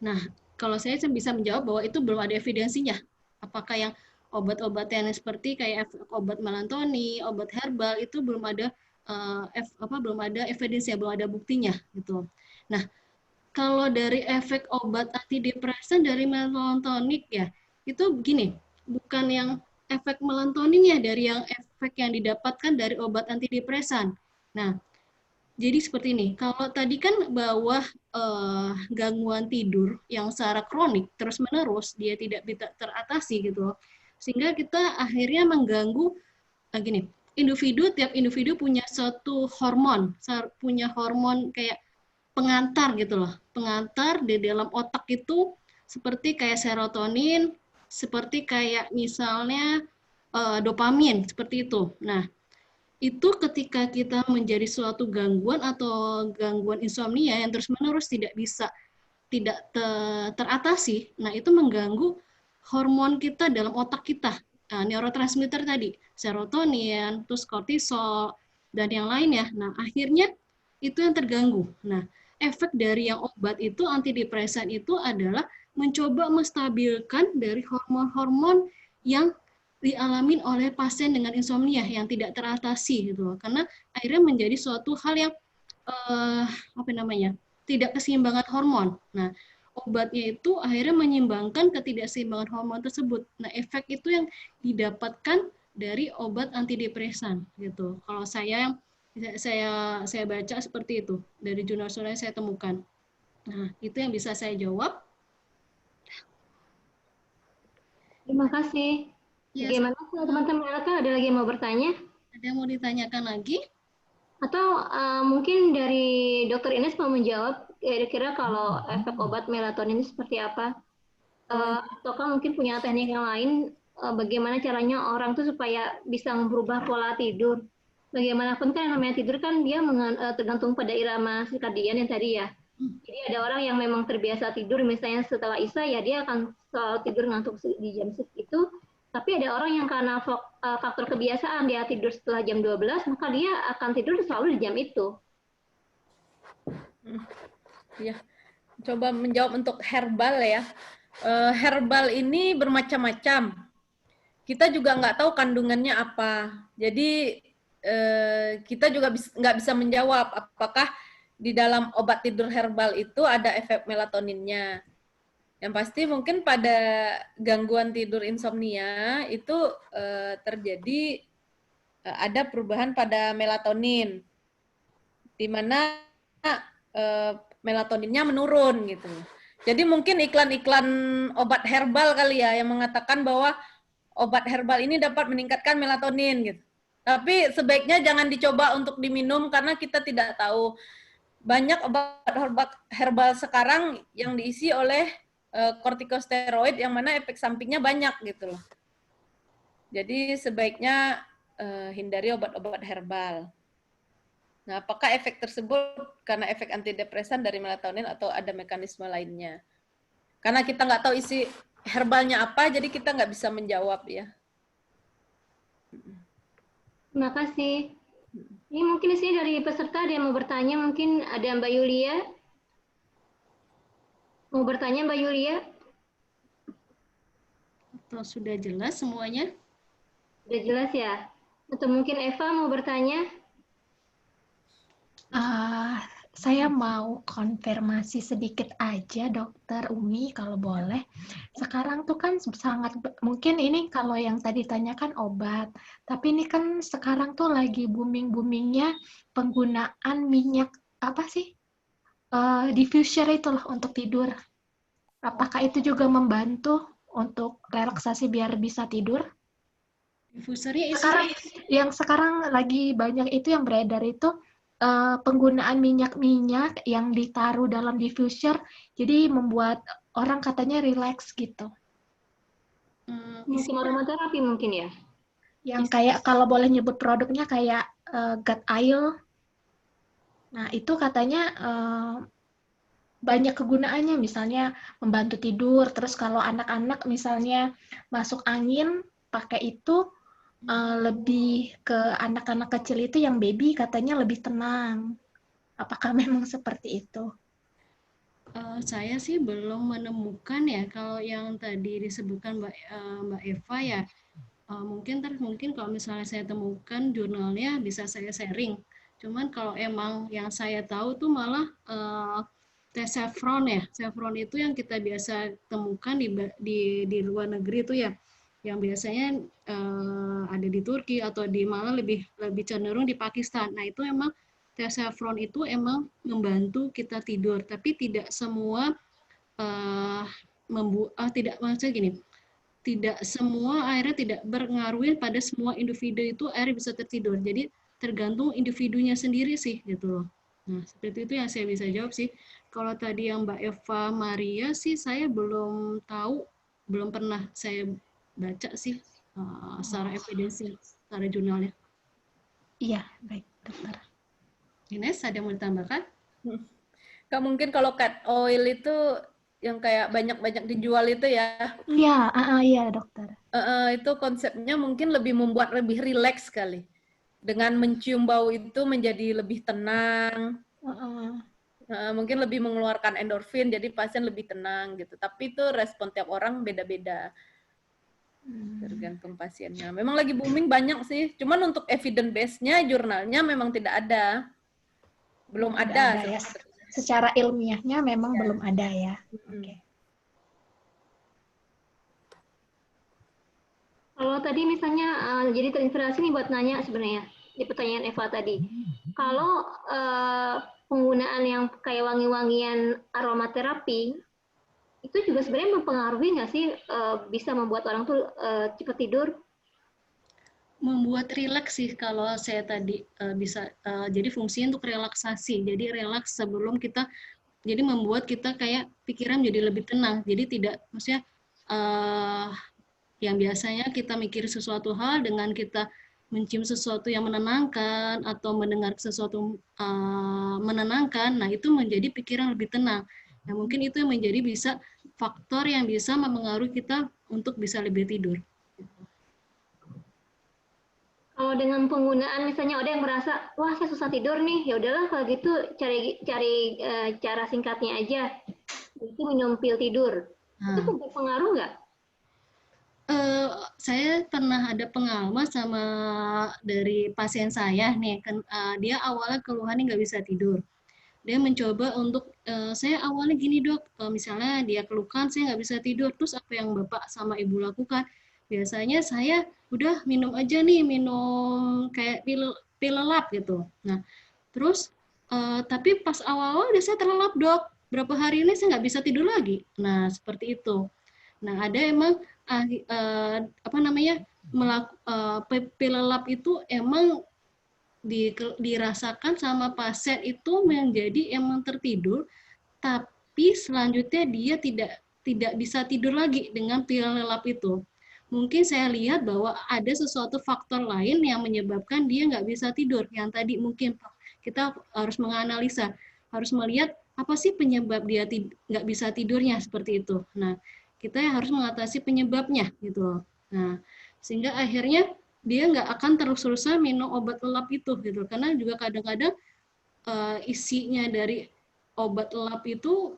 Nah, kalau saya bisa menjawab bahwa itu belum ada evidensinya. Apakah yang obat-obatan seperti kayak obat melatonin, obat herbal itu belum ada belum ada evidensinya, belum ada buktinya gitu. Nah, kalau dari efek obat antidepresan dari melatonin ya, itu begini, bukan yang efek melatonin ya dari yang efek yang didapatkan dari obat antidepresan. Nah, jadi seperti ini, kalau tadi kan bahwa gangguan tidur yang secara kronik terus-menerus dia tidak bisa teratasi gitu, sehingga kita akhirnya mengganggu gini, tiap individu punya suatu hormon, punya hormon kayak pengantar gitu loh, pengantar di dalam otak itu seperti kayak serotonin, seperti kayak misalnya dopamin seperti itu. Nah, itu ketika kita menjadi suatu gangguan atau gangguan insomnia yang terus-menerus tidak teratasi, nah itu mengganggu hormon kita dalam otak kita, neurotransmitter tadi, serotonin, terus kortisol, dan yang lainnya. Nah, akhirnya itu yang terganggu. Nah, efek dari yang obat itu, antidepresan itu adalah mencoba menstabilkan dari hormon-hormon yang dialami oleh pasien dengan insomnia yang tidak teratasi gitu loh. Karena akhirnya menjadi suatu hal yang tidak keseimbangan hormon. Nah, obatnya itu akhirnya menyeimbangkan ketidakseimbangan hormon tersebut. Nah, efek itu yang didapatkan dari obat antidepresan gitu. Kalau saya baca seperti itu dari jurnal-jurnal yang saya temukan. Nah, itu yang bisa saya jawab. Terima kasih. Bagaimana teman-teman ada lagi yang mau bertanya? Ada yang mau ditanyakan lagi? Atau mungkin dari Dokter Ines mau menjawab kira-kira kalau efek obat melatonin ini seperti apa? Ataukah mungkin punya teknik yang lain bagaimana caranya orang tuh supaya bisa berubah pola tidur? Bagaimanapun kan yang namanya tidur kan dia tergantung pada irama sirkadian yang tadi ya. Jadi ada orang yang memang terbiasa tidur misalnya setelah Isya ya dia akan selalu tidur ngantuk di jam segitu. Tapi ada orang yang karena faktor kebiasaan dia tidur setelah jam 12, maka dia akan tidur selalu di jam itu. Ya, coba menjawab untuk herbal ya. Herbal ini bermacam-macam. Kita juga nggak tahu kandungannya apa. Jadi kita juga nggak bisa menjawab apakah di dalam obat tidur herbal itu ada efek melatoninnya. Yang pasti mungkin pada gangguan tidur insomnia itu terjadi ada perubahan pada melatonin, di mana melatoninnya menurun gitu. Jadi mungkin iklan-iklan obat herbal kali ya yang mengatakan bahwa obat herbal ini dapat meningkatkan melatonin gitu. Tapi sebaiknya jangan dicoba untuk diminum karena kita tidak tahu. Banyak obat herbal sekarang yang diisi oleh kortikosteroid yang mana efek sampingnya banyak gitu loh. Jadi sebaiknya hindari obat-obat herbal. Nah, apakah efek tersebut karena efek antidepresan dari melatonin atau ada mekanisme lainnya? Karena kita nggak tahu isi herbalnya apa, jadi kita nggak bisa menjawab ya. Terima kasih. Ini mungkin di sini dari peserta ada yang mau bertanya, mungkin ada Mbak Yulia. Mau bertanya Mbak Yulia? Atau sudah jelas semuanya? Sudah jelas ya? Atau mungkin Eva mau bertanya? Saya mau konfirmasi sedikit aja, Dokter Umi, kalau boleh. Sekarang tuh kan sangat, mungkin ini kalau yang tadi tanyakan obat, tapi ini kan sekarang tuh lagi booming-boomingnya penggunaan minyak, apa sih? Diffuser itu loh untuk tidur. Apakah itu juga membantu untuk relaksasi biar bisa tidur? Diffusernya Yang sekarang lagi banyak itu yang beredar itu penggunaan minyak-minyak yang ditaruh dalam diffuser, jadi membuat orang katanya relax gitu. Mungkin aromaterapi mungkin ya? Yang kayak kalau boleh nyebut produknya kayak gut oil. Nah itu katanya banyak kegunaannya, misalnya membantu tidur. Terus kalau anak-anak misalnya masuk angin pakai itu, lebih ke anak-anak kecil itu yang baby katanya lebih tenang. Apakah memang seperti itu? Saya sih belum menemukan ya kalau yang tadi disebutkan Mbak Eva ya. Mungkin kalau misalnya saya temukan jurnalnya bisa saya sharing. Cuman kalau emang yang saya tahu tuh malah tes saffron ya. Saffron itu yang kita biasa temukan di luar negeri itu ya, yang biasanya ada di Turki atau di malah lebih cenderung di Pakistan. Nah itu emang tes saffron itu emang membantu kita tidur, tapi tidak semua tidak, maksudnya gini, tidak semua akhirnya tidak berpengaruh pada semua individu itu akhirnya bisa tertidur. Jadi tergantung individunya sendiri sih gitu loh. Nah, seperti itu yang saya bisa jawab sih. Kalau tadi yang Mbak Eva Maria sih saya belum tahu, belum pernah saya baca sih secara evidensi, secara jurnalnya. Iya, baik, dokter. Ines, ada yang mau ditambahkan? Nggak mungkin kalau cat oil itu yang kayak banyak-banyak dijual itu ya. Iya, iya dokter. Itu konsepnya mungkin lebih membuat lebih rileks kali. Dengan mencium bau itu menjadi lebih tenang. Mungkin lebih mengeluarkan endorfin, jadi pasien lebih tenang gitu. Tapi itu respon tiap orang beda-beda. Tergantung pasiennya. Memang lagi booming banyak sih. Cuman untuk evidence base-nya, jurnalnya memang tidak ada. Belum ada. Ya. Secara ilmiahnya memang belum ada ya. Oke. Kalau tadi misalnya, jadi terinspirasi nih buat nanya sebenarnya, di pertanyaan Eva tadi. Kalau penggunaan yang kayak wangi-wangian aromaterapi, itu juga sebenarnya mempengaruhi nggak sih, bisa membuat orang tuh cepat tidur? Membuat rileks sih kalau saya tadi bisa, jadi fungsinya untuk relaksasi. Jadi relaks sebelum kita, jadi membuat kita kayak pikiran jadi lebih tenang. Jadi tidak, maksudnya yang biasanya kita mikir sesuatu hal dengan kita mencium sesuatu yang menenangkan atau mendengar sesuatu menenangkan, nah itu menjadi pikiran lebih tenang. Nah mungkin itu yang menjadi bisa faktor yang bisa mempengaruhi kita untuk bisa lebih tidur. Kalau dengan penggunaan misalnya ada yang merasa, wah saya susah tidur nih, ya udahlah kalau gitu cari cara singkatnya aja, itu minum pil tidur. Itu berpengaruh nggak? Saya pernah ada pengalaman sama dari pasien saya nih, kan dia awalnya keluhannya nggak bisa tidur. Dia mencoba untuk, saya awalnya gini dok, misalnya dia keluhkan saya nggak bisa tidur, terus apa yang bapak sama ibu lakukan? Biasanya saya udah minum aja nih, minum kayak pil lelap gitu. Nah, terus tapi pas awal-awal dia saya terlelap dok, berapa hari ini saya nggak bisa tidur lagi. Nah, seperti itu. Nah, ada emang apa namanya, pil lelap itu emang dirasakan sama pasien itu menjadi emang tertidur, tapi selanjutnya dia tidak bisa tidur lagi dengan pil lelap itu. Mungkin saya lihat bahwa ada sesuatu faktor lain yang menyebabkan dia nggak bisa tidur. Yang tadi mungkin kita harus menganalisa, harus melihat apa sih penyebab dia nggak bisa tidurnya seperti itu. Nah, kita harus mengatasi penyebabnya gitu. Nah, sehingga akhirnya dia nggak akan terus-terusan minum obat lelap itu gitu. Karena juga kadang-kadang isinya dari obat lelap itu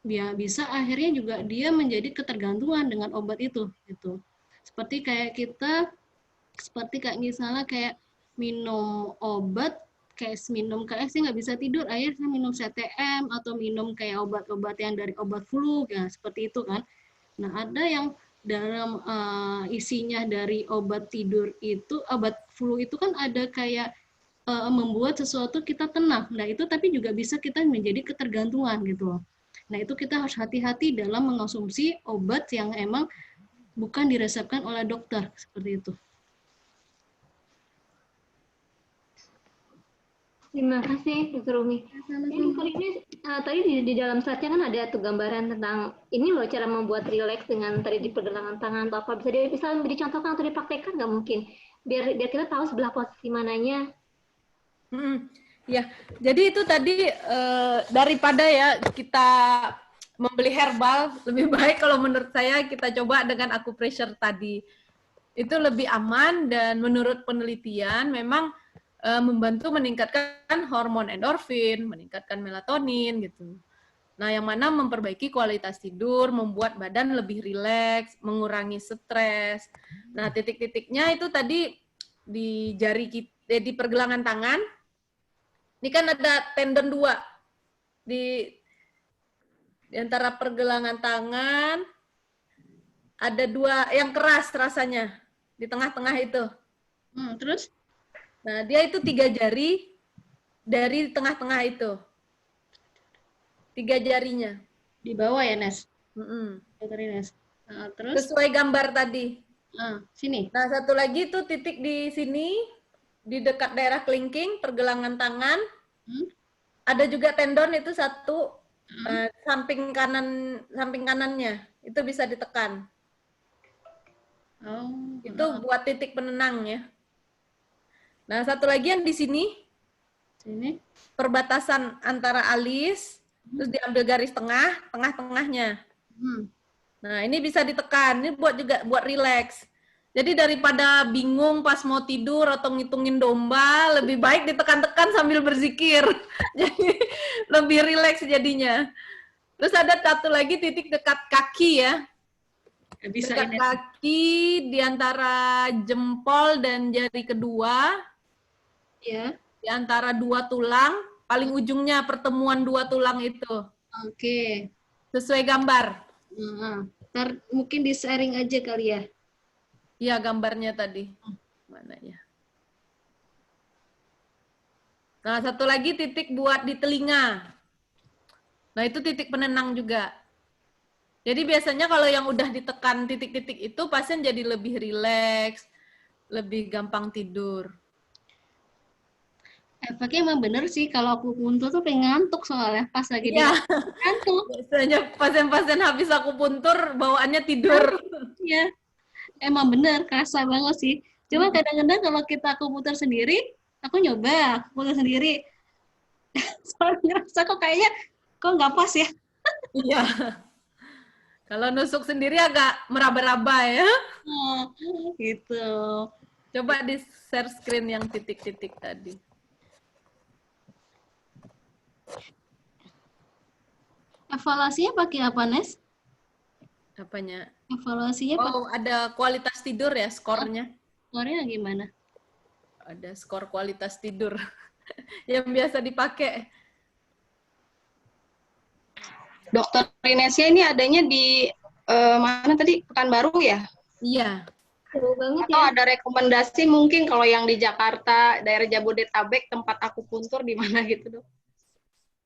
bisa akhirnya juga dia menjadi ketergantungan dengan obat itu gitu. Seperti kayak misalnya kayak minum obat, kayak minum KS nggak bisa tidur, akhirnya minum CTM atau minum kayak obat-obat yang dari obat flu ya, seperti itu kan. Nah, ada yang dalam isinya dari obat tidur itu, obat flu itu kan ada kayak membuat sesuatu kita tenang. Nah, itu tapi juga bisa kita menjadi ketergantungan gitu loh. Nah, itu kita harus hati-hati dalam mengonsumsi obat yang emang bukan diresepkan oleh dokter, seperti itu. Terima kasih, Dr. Umi. Ini tadi di dalam slide-nya kan ada tuh gambaran tentang ini loh cara membuat rileks dengan tadi di pergelangan tangan atau apa. Bisa dicontohkan atau dipraktekkan nggak mungkin? Biar kita tahu sebelah posisi mananya. Ya, jadi itu tadi daripada ya kita membeli herbal, lebih baik kalau menurut saya kita coba dengan acupressure tadi. Itu lebih aman dan menurut penelitian memang membantu meningkatkan hormon endorfin, meningkatkan melatonin gitu. Nah, yang mana memperbaiki kualitas tidur, membuat badan lebih rileks, mengurangi stres. Nah, titik-titiknya itu tadi di jari kita, di pergelangan tangan. Ini kan ada tendon 2 di antara pergelangan tangan, ada 2 yang keras rasanya di tengah-tengah itu. Terus? Nah, dia itu 3 jari dari tengah-tengah itu. 3 jarinya. Di bawah ya, Nes? Dokter Ines. Terus? Sesuai gambar tadi. Sini. Nah, satu lagi itu titik di sini, di dekat daerah kelingking, pergelangan tangan. Ada juga tendon itu 1, samping kanannya. Itu bisa ditekan. Itu buat titik penenang ya. Nah, satu lagi yang di sini, perbatasan antara alis, terus diambil garis tengah-tengahnya. Nah, ini bisa ditekan, ini buat rileks. Jadi daripada bingung pas mau tidur atau ngitungin domba, lebih baik ditekan-tekan sambil berzikir. Jadi lebih rileks jadinya. Terus ada satu lagi titik dekat kaki ya. Dekat kaki di antara jempol dan jari kedua. Ya. Di antara 2 tulang, paling ujungnya pertemuan 2 tulang itu. Oke. Sesuai gambar. Ntar mungkin di-sharing aja kali ya. Iya, gambarnya tadi. Mana ya? Nah, satu lagi titik buat di telinga. Nah, itu titik penenang juga. Jadi biasanya kalau yang udah ditekan titik-titik itu, pasien jadi lebih rileks, lebih gampang tidur. Efeknya emang bener sih, kalau akupuntur tuh pengen ngantuk soalnya pas lagi ngantuk. Biasanya pasien-pasien habis akupuntur bawaannya tidur. Iya, emang bener, kerasa banget sih. Cuma kadang-kadang kalau kita akupuntur sendiri, aku nyoba akupuntur sendiri, soalnya ngerasa kok kayaknya kok nggak pas ya. Iya. Kalau nusuk sendiri agak meraba-raba ya. Gitu. Coba di share screen yang titik-titik tadi. Evaluasinya pakai apa, Nes? Apanya? Evaluasinya ada kualitas tidur ya, skornya. Skornya gimana? Ada skor kualitas tidur yang biasa dipakai. Dokter Inesnya ini adanya di mana tadi? Pekanbaru ya? Iya. Atau ada rekomendasi mungkin kalau yang di Jakarta, daerah Jabodetabek, tempat akupuntur di mana gitu, Dok?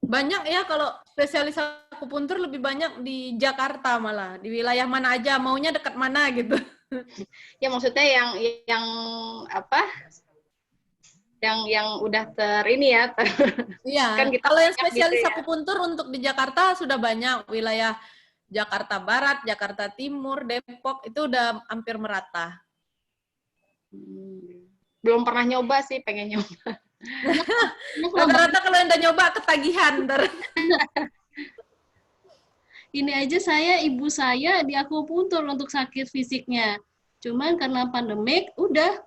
Banyak ya, kalau spesialis akupuntur lebih banyak di Jakarta malah. Di wilayah mana aja, maunya dekat mana gitu. Ya maksudnya yang apa? Yang udah ini ya. Iya. Kan kita kalau yang spesialis gitu ya. akupuntur untuk di Jakarta sudah banyak. Wilayah Jakarta Barat, Jakarta Timur, Depok itu udah hampir merata. Belum pernah nyoba sih, pengen nyoba. Rata-rata kalau yang udah nyoba ketagihan. Ini aja ibu saya di akupuntur untuk sakit fisiknya. Cuman karena pandemik, udah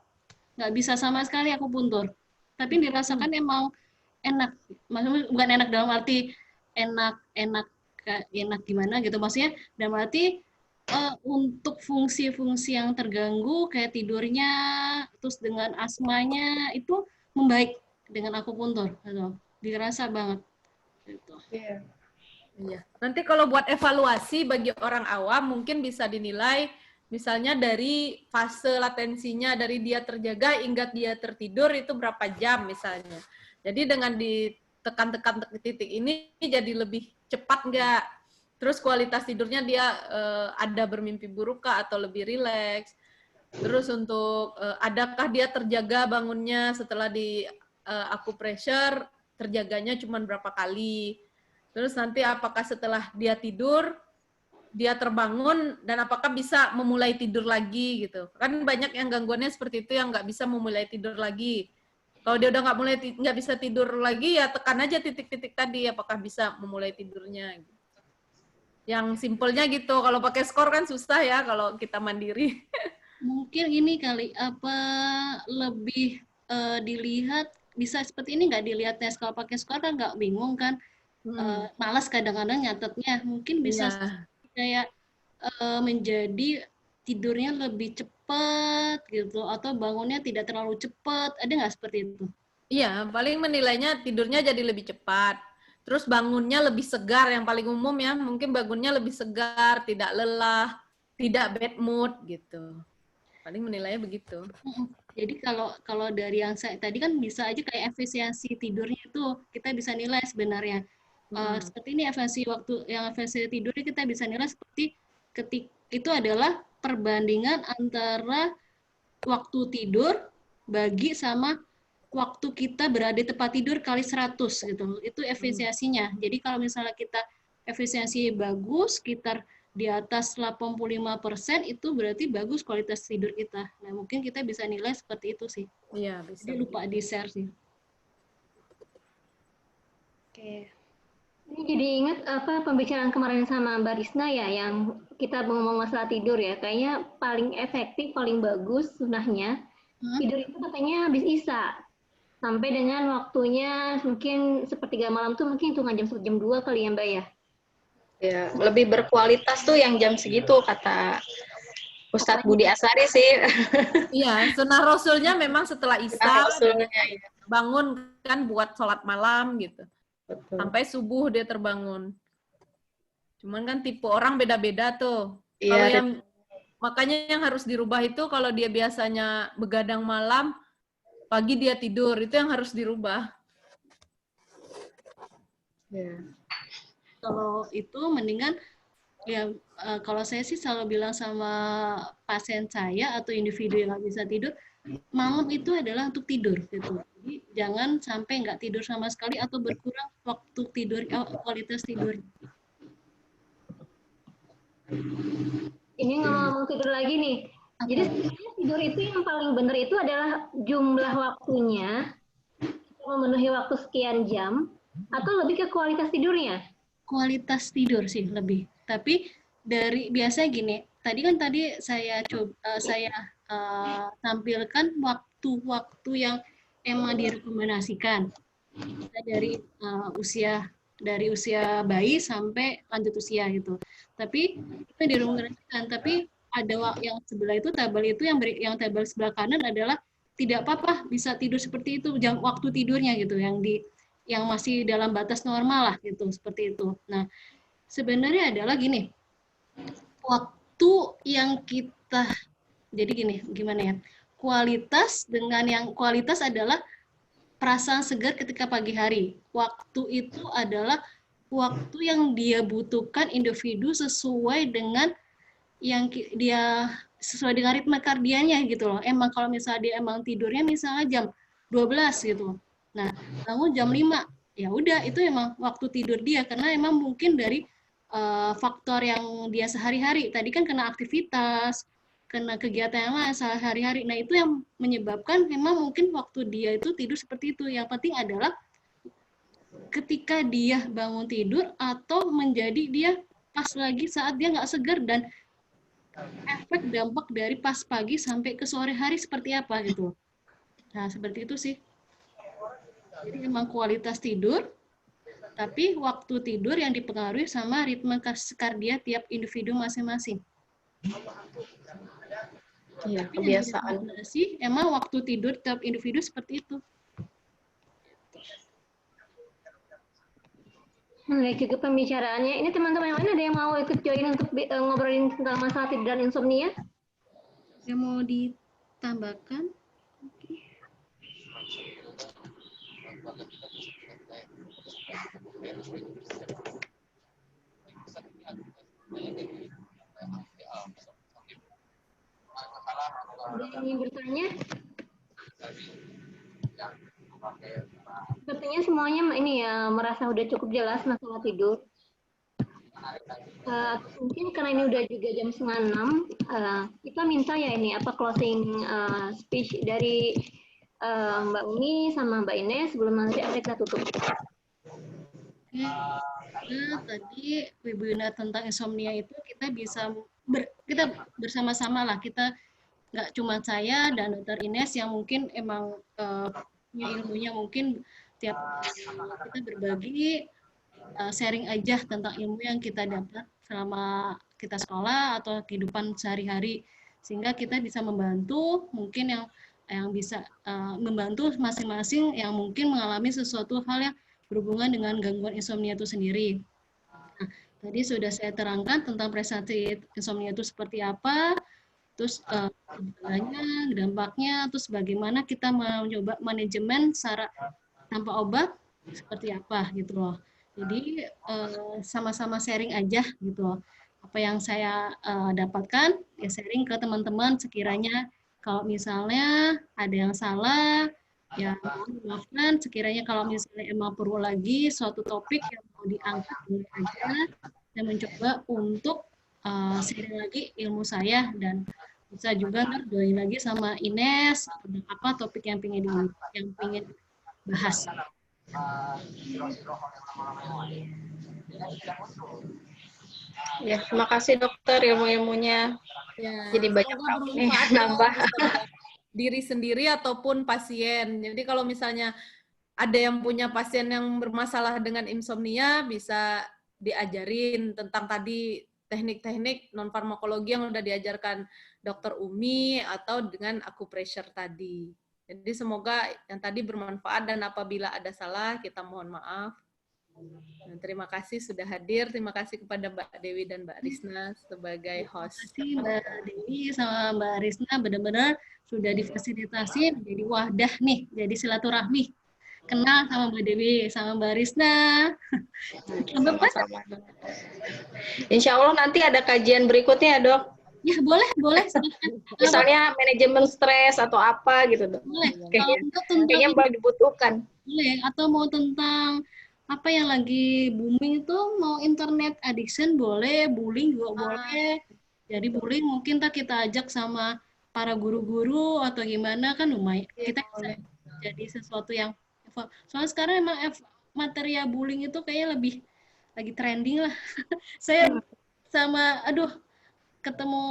nggak bisa sama sekali akupuntur. Tapi dirasakan emang enak. Maksudnya bukan enak dalam arti enak kayak enak gimana gitu. Maksudnya dalam arti untuk fungsi-fungsi yang terganggu kayak tidurnya, terus dengan asmanya itu membaik dengan akupuntur gitu. Dirasa banget gitu. Iya. Nanti kalau buat evaluasi bagi orang awam mungkin bisa dinilai misalnya dari fase latensinya dari dia terjaga hingga dia tertidur itu berapa jam misalnya. Jadi dengan ditekan-tekan titik ini jadi lebih cepat nggak? Terus kualitas tidurnya dia ada bermimpi buruk kah atau lebih rileks? Terus untuk adakah dia terjaga bangunnya setelah di acupressure terjaganya cuma berapa kali? Terus nanti apakah setelah dia tidur, dia terbangun, dan apakah bisa memulai tidur lagi gitu. Kan banyak yang gangguannya seperti itu yang nggak bisa memulai tidur lagi. Kalau dia udah nggak bisa tidur lagi, ya tekan aja titik-titik tadi, apakah bisa memulai tidurnya. Yang simpelnya gitu, kalau pakai skor kan susah ya kalau kita mandiri. Mungkin ini kali, apa lebih dilihat, bisa seperti ini nggak dilihatnya, kalau pakai skor kan nggak bingung kan, malas kadang-kadang nyatetnya, mungkin bisa kayak menjadi tidurnya lebih cepat gitu, atau bangunnya tidak terlalu cepat, ada nggak seperti itu? Iya, paling menilainya tidurnya jadi lebih cepat. Terus bangunnya lebih segar, yang paling umum ya, mungkin bangunnya lebih segar, tidak lelah, tidak bad mood gitu. Paling menilainya begitu. Jadi kalau dari yang saya tadi kan bisa aja kayak efisiensi tidurnya itu kita bisa nilai sebenarnya. Seperti ini efisiensi tidurnya kita bisa nilai seperti itu adalah perbandingan antara waktu tidur bagi sama waktu kita berada di tempat tidur kali 100 gitu. Itu efisiensinya. Jadi kalau misalnya kita efisiensi bagus sekitar di atas 85% itu berarti bagus kualitas tidur kita. Nah, mungkin kita bisa nilai seperti itu sih. Iya, bisa. Jadi lupa di-share sih. Oke. Ini jadi ingat pembicaraan kemarin sama Mbak Risna ya, yang kita ngomong masalah tidur ya. Kayaknya paling efektif, paling bagus sunahnya tidur itu katanya habis Isya. Sampai dengan waktunya mungkin sepertiga malam tuh mungkin hitungan jam 1 jam 2 kali ya Mbak ya. Ya, lebih berkualitas tuh yang jam segitu kata Ustadz Budi Asari sih. Iya, sunnah Rasulnya memang setelah Isya bangun kan buat sholat malam gitu. Betul. Sampai subuh dia terbangun. Cuman kan tipe orang beda-beda tuh. Iya, kalau yang makanya yang harus dirubah itu kalau dia biasanya begadang malam, pagi dia tidur, itu yang harus dirubah. Ya. Kalau itu mendingan ya, kalau saya sih selalu bilang sama pasien saya atau individu yang nggak bisa tidur, malam itu adalah untuk tidur gitu. Jadi jangan sampai nggak tidur sama sekali atau berkurang waktu tidur, kualitas tidur. Ini ngomong tidur lagi nih. Jadi tidur itu yang paling benar itu adalah jumlah waktunya, memenuhi waktu sekian jam, atau lebih ke kualitas tidurnya? Kualitas tidur sih lebih. Tapi dari biasanya gini, tadi saya tampilkan waktu-waktu yang emang direkomendasikan dari usia bayi sampai lanjut usia gitu. Tapi itu direkomendasikan. Tapi ada yang sebelah itu tabel itu yang tabel sebelah kanan adalah tidak apa-apa bisa tidur seperti itu, waktu tidurnya gitu yang masih dalam batas normal lah gitu, seperti itu. Nah, sebenarnya adalah gini, waktu yang kita, jadi gini, gimana ya, kualitas adalah perasaan segar ketika pagi hari. Waktu itu adalah waktu yang dia butuhkan individu sesuai dengan ritme kardianya gitu loh. Emang kalau misalnya dia emang tidurnya misalnya jam 12 gitu. Nah, bangun jam 5, ya udah itu emang waktu tidur dia karena emang mungkin dari faktor yang dia sehari-hari. Tadi kan kena aktivitas, kena kegiatan yang lain sehari-hari. Nah, itu yang menyebabkan memang mungkin waktu dia itu tidur seperti itu. Yang penting adalah ketika dia bangun tidur atau menjadi dia pas lagi saat dia nggak segar dan efek dampak dari pas pagi sampai ke sore hari seperti apa gitu. Nah, seperti itu sih. Jadi memang kualitas tidur tapi waktu tidur yang dipengaruhi sama ritme kardia tiap individu masing-masing. Iya, Tapi yang kebiasaan. direkomendasi emang waktu tidur tiap individu seperti itu. Menarik juga pembicaraannya. Ini teman-teman yang lain ada yang mau ikut join untuk ngobrolin tentang masalah tidur dan insomnia? Yang mau ditambahkan? Ada yang ingin bertanya? Sepertinya semuanya ini ya merasa udah cukup jelas masalah tidur. Mungkin karena ini udah juga jam 5:30, kita minta ya ini apa closing speech dari Mbak Umi sama Mbak Ines sebelum nanti kita tutup. Nah, tadi webinar tentang insomnia itu kita bisa kita bersama-sama lah, kita nggak cuma saya dan Dr. Ines yang mungkin emang punya ilmunya, mungkin tiap kita berbagi sharing aja tentang ilmu yang kita dapat selama kita sekolah atau kehidupan sehari-hari, sehingga kita bisa membantu mungkin yang bisa membantu masing-masing yang mungkin mengalami sesuatu hal yang berhubungan dengan gangguan insomnia itu sendiri. Nah, tadi sudah saya terangkan tentang prestasi insomnia itu seperti apa, terus gejalanya, dampaknya, terus bagaimana kita mencoba manajemen secara tanpa obat seperti apa gitu loh. Jadi sama-sama sharing aja gitu loh. Apa yang saya dapatkan ya sharing ke teman-teman, sekiranya kalau misalnya ada yang salah ya maafkan, sekiranya kalau misalnya emang perlu lagi suatu topik yang mau diangkat boleh aja, dan mencoba untuk sharing lagi ilmu saya, dan bisa juga ntar join lagi sama Ines apa topik yang pingin bahas. Ya, terima kasih dokter ilmu-ilmunya. Ya, Jadi banyak nih nambah. Diri sendiri ataupun pasien. Jadi kalau misalnya ada yang punya pasien yang bermasalah dengan insomnia, bisa diajarin tentang tadi teknik-teknik non-farmakologi yang udah diajarkan Dr. Umi atau dengan acupressure tadi. Jadi semoga yang tadi bermanfaat, dan apabila ada salah kita mohon maaf. Dan terima kasih sudah hadir. Terima kasih kepada Mbak Dewi dan Mbak Risna sebagai host. Terima kasih Mbak Dewi sama Mbak Risna, benar-benar sudah difasilitasi menjadi wadah nih, jadi silaturahmi. Kenal sama Mbak Dewi, sama Mbak Risna. Sama-sama. Insya Allah nanti ada kajian berikutnya ya dok. Ya boleh. Misalnya manajemen stres atau apa gitu dok. Boleh. Kayaknya bakal dibutuhkan. Boleh. Atau mau tentang apa yang lagi booming itu, mau internet addiction boleh, bullying juga boleh. Jadi bullying mungkin kita ajak sama para guru-guru atau gimana, kan lumayan. Kita bisa jadi sesuatu yang soalnya sekarang emang materi bullying itu kayaknya lagi trending lah. Saya sama ketemu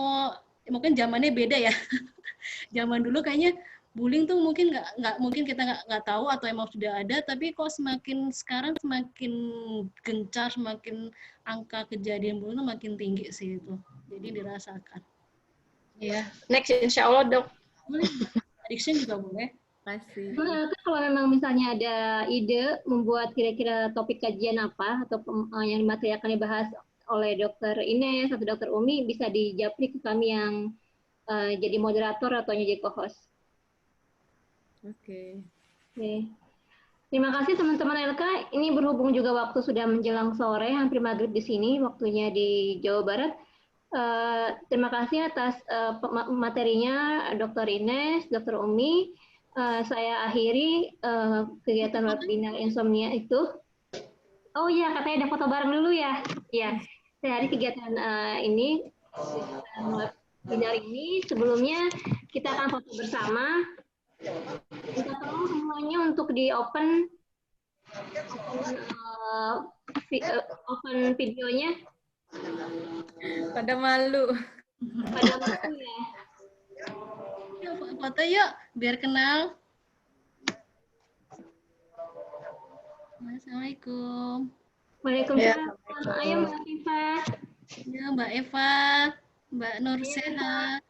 mungkin zamannya beda ya. Zaman dulu kayaknya bullying tuh mungkin nggak mungkin kita nggak tahu atau emang sudah ada, tapi kok sekarang semakin gencar, semakin angka kejadian bullying tuh makin tinggi sih itu. Jadi dirasakan. Ya, next insya Allah dok. Boleh. Addiction juga boleh. Masih. Kalau memang misalnya ada ide membuat kira-kira topik kajian apa atau yang materi akan dibahas oleh Dr. Ines atau Dr. Umi, bisa dijapri ke kami yang jadi moderator atau jadi co-host. Oke. Terima kasih teman-teman LK. Ini berhubung juga waktu sudah menjelang sore, hampir maghrib di sini, waktunya di Jawa Barat. Terima kasih atas materinya Dr. Ines, Dr. Umi. Saya akhiri kegiatan webinar insomnia itu. Oh iya, katanya ada foto bareng dulu ya. Ya, saya akhiri kegiatan ini, webinar ini. Sebelumnya kita akan foto bersama. Minta tolong semuanya untuk di open videonya. Pada malu. Ya. Foto yuk, biar kenal. Assalamualaikum. Waalaikumsalam. Ayo Mbak Rifa. Ya, Mbak Eva, Mbak Nur sehat.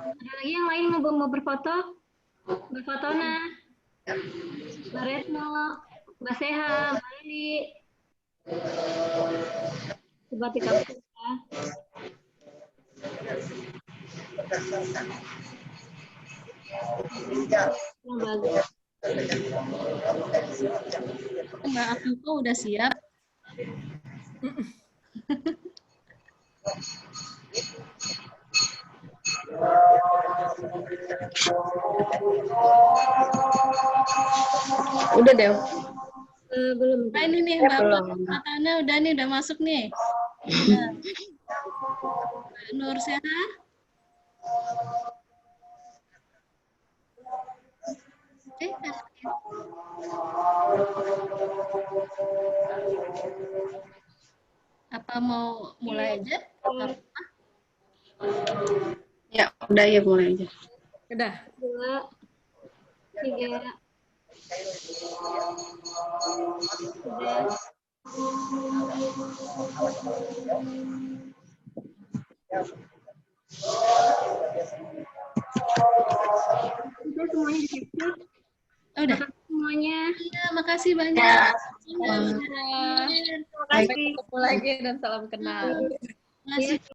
Ada lagi yang lain mau berfoto? Mbak Fatona, Mbak Retno, Mbak Seha, Mbak Lili. Coba tika ya. Yang bagus. Mbak Afifah udah siap? Udah deh. Belum. Nah, ini nih Mbak Fatana udah masuk nih. Nah. Mbak Nur sehat? Apa mau mulai aja? Ya, udah ya mulai aja. Udah. 2, 3. Udah. Udah semuanya di-capture. Udah. Semuanya. Iya, makasih banyak. Sampai ketemu lagi dan salam kenal. Makasih.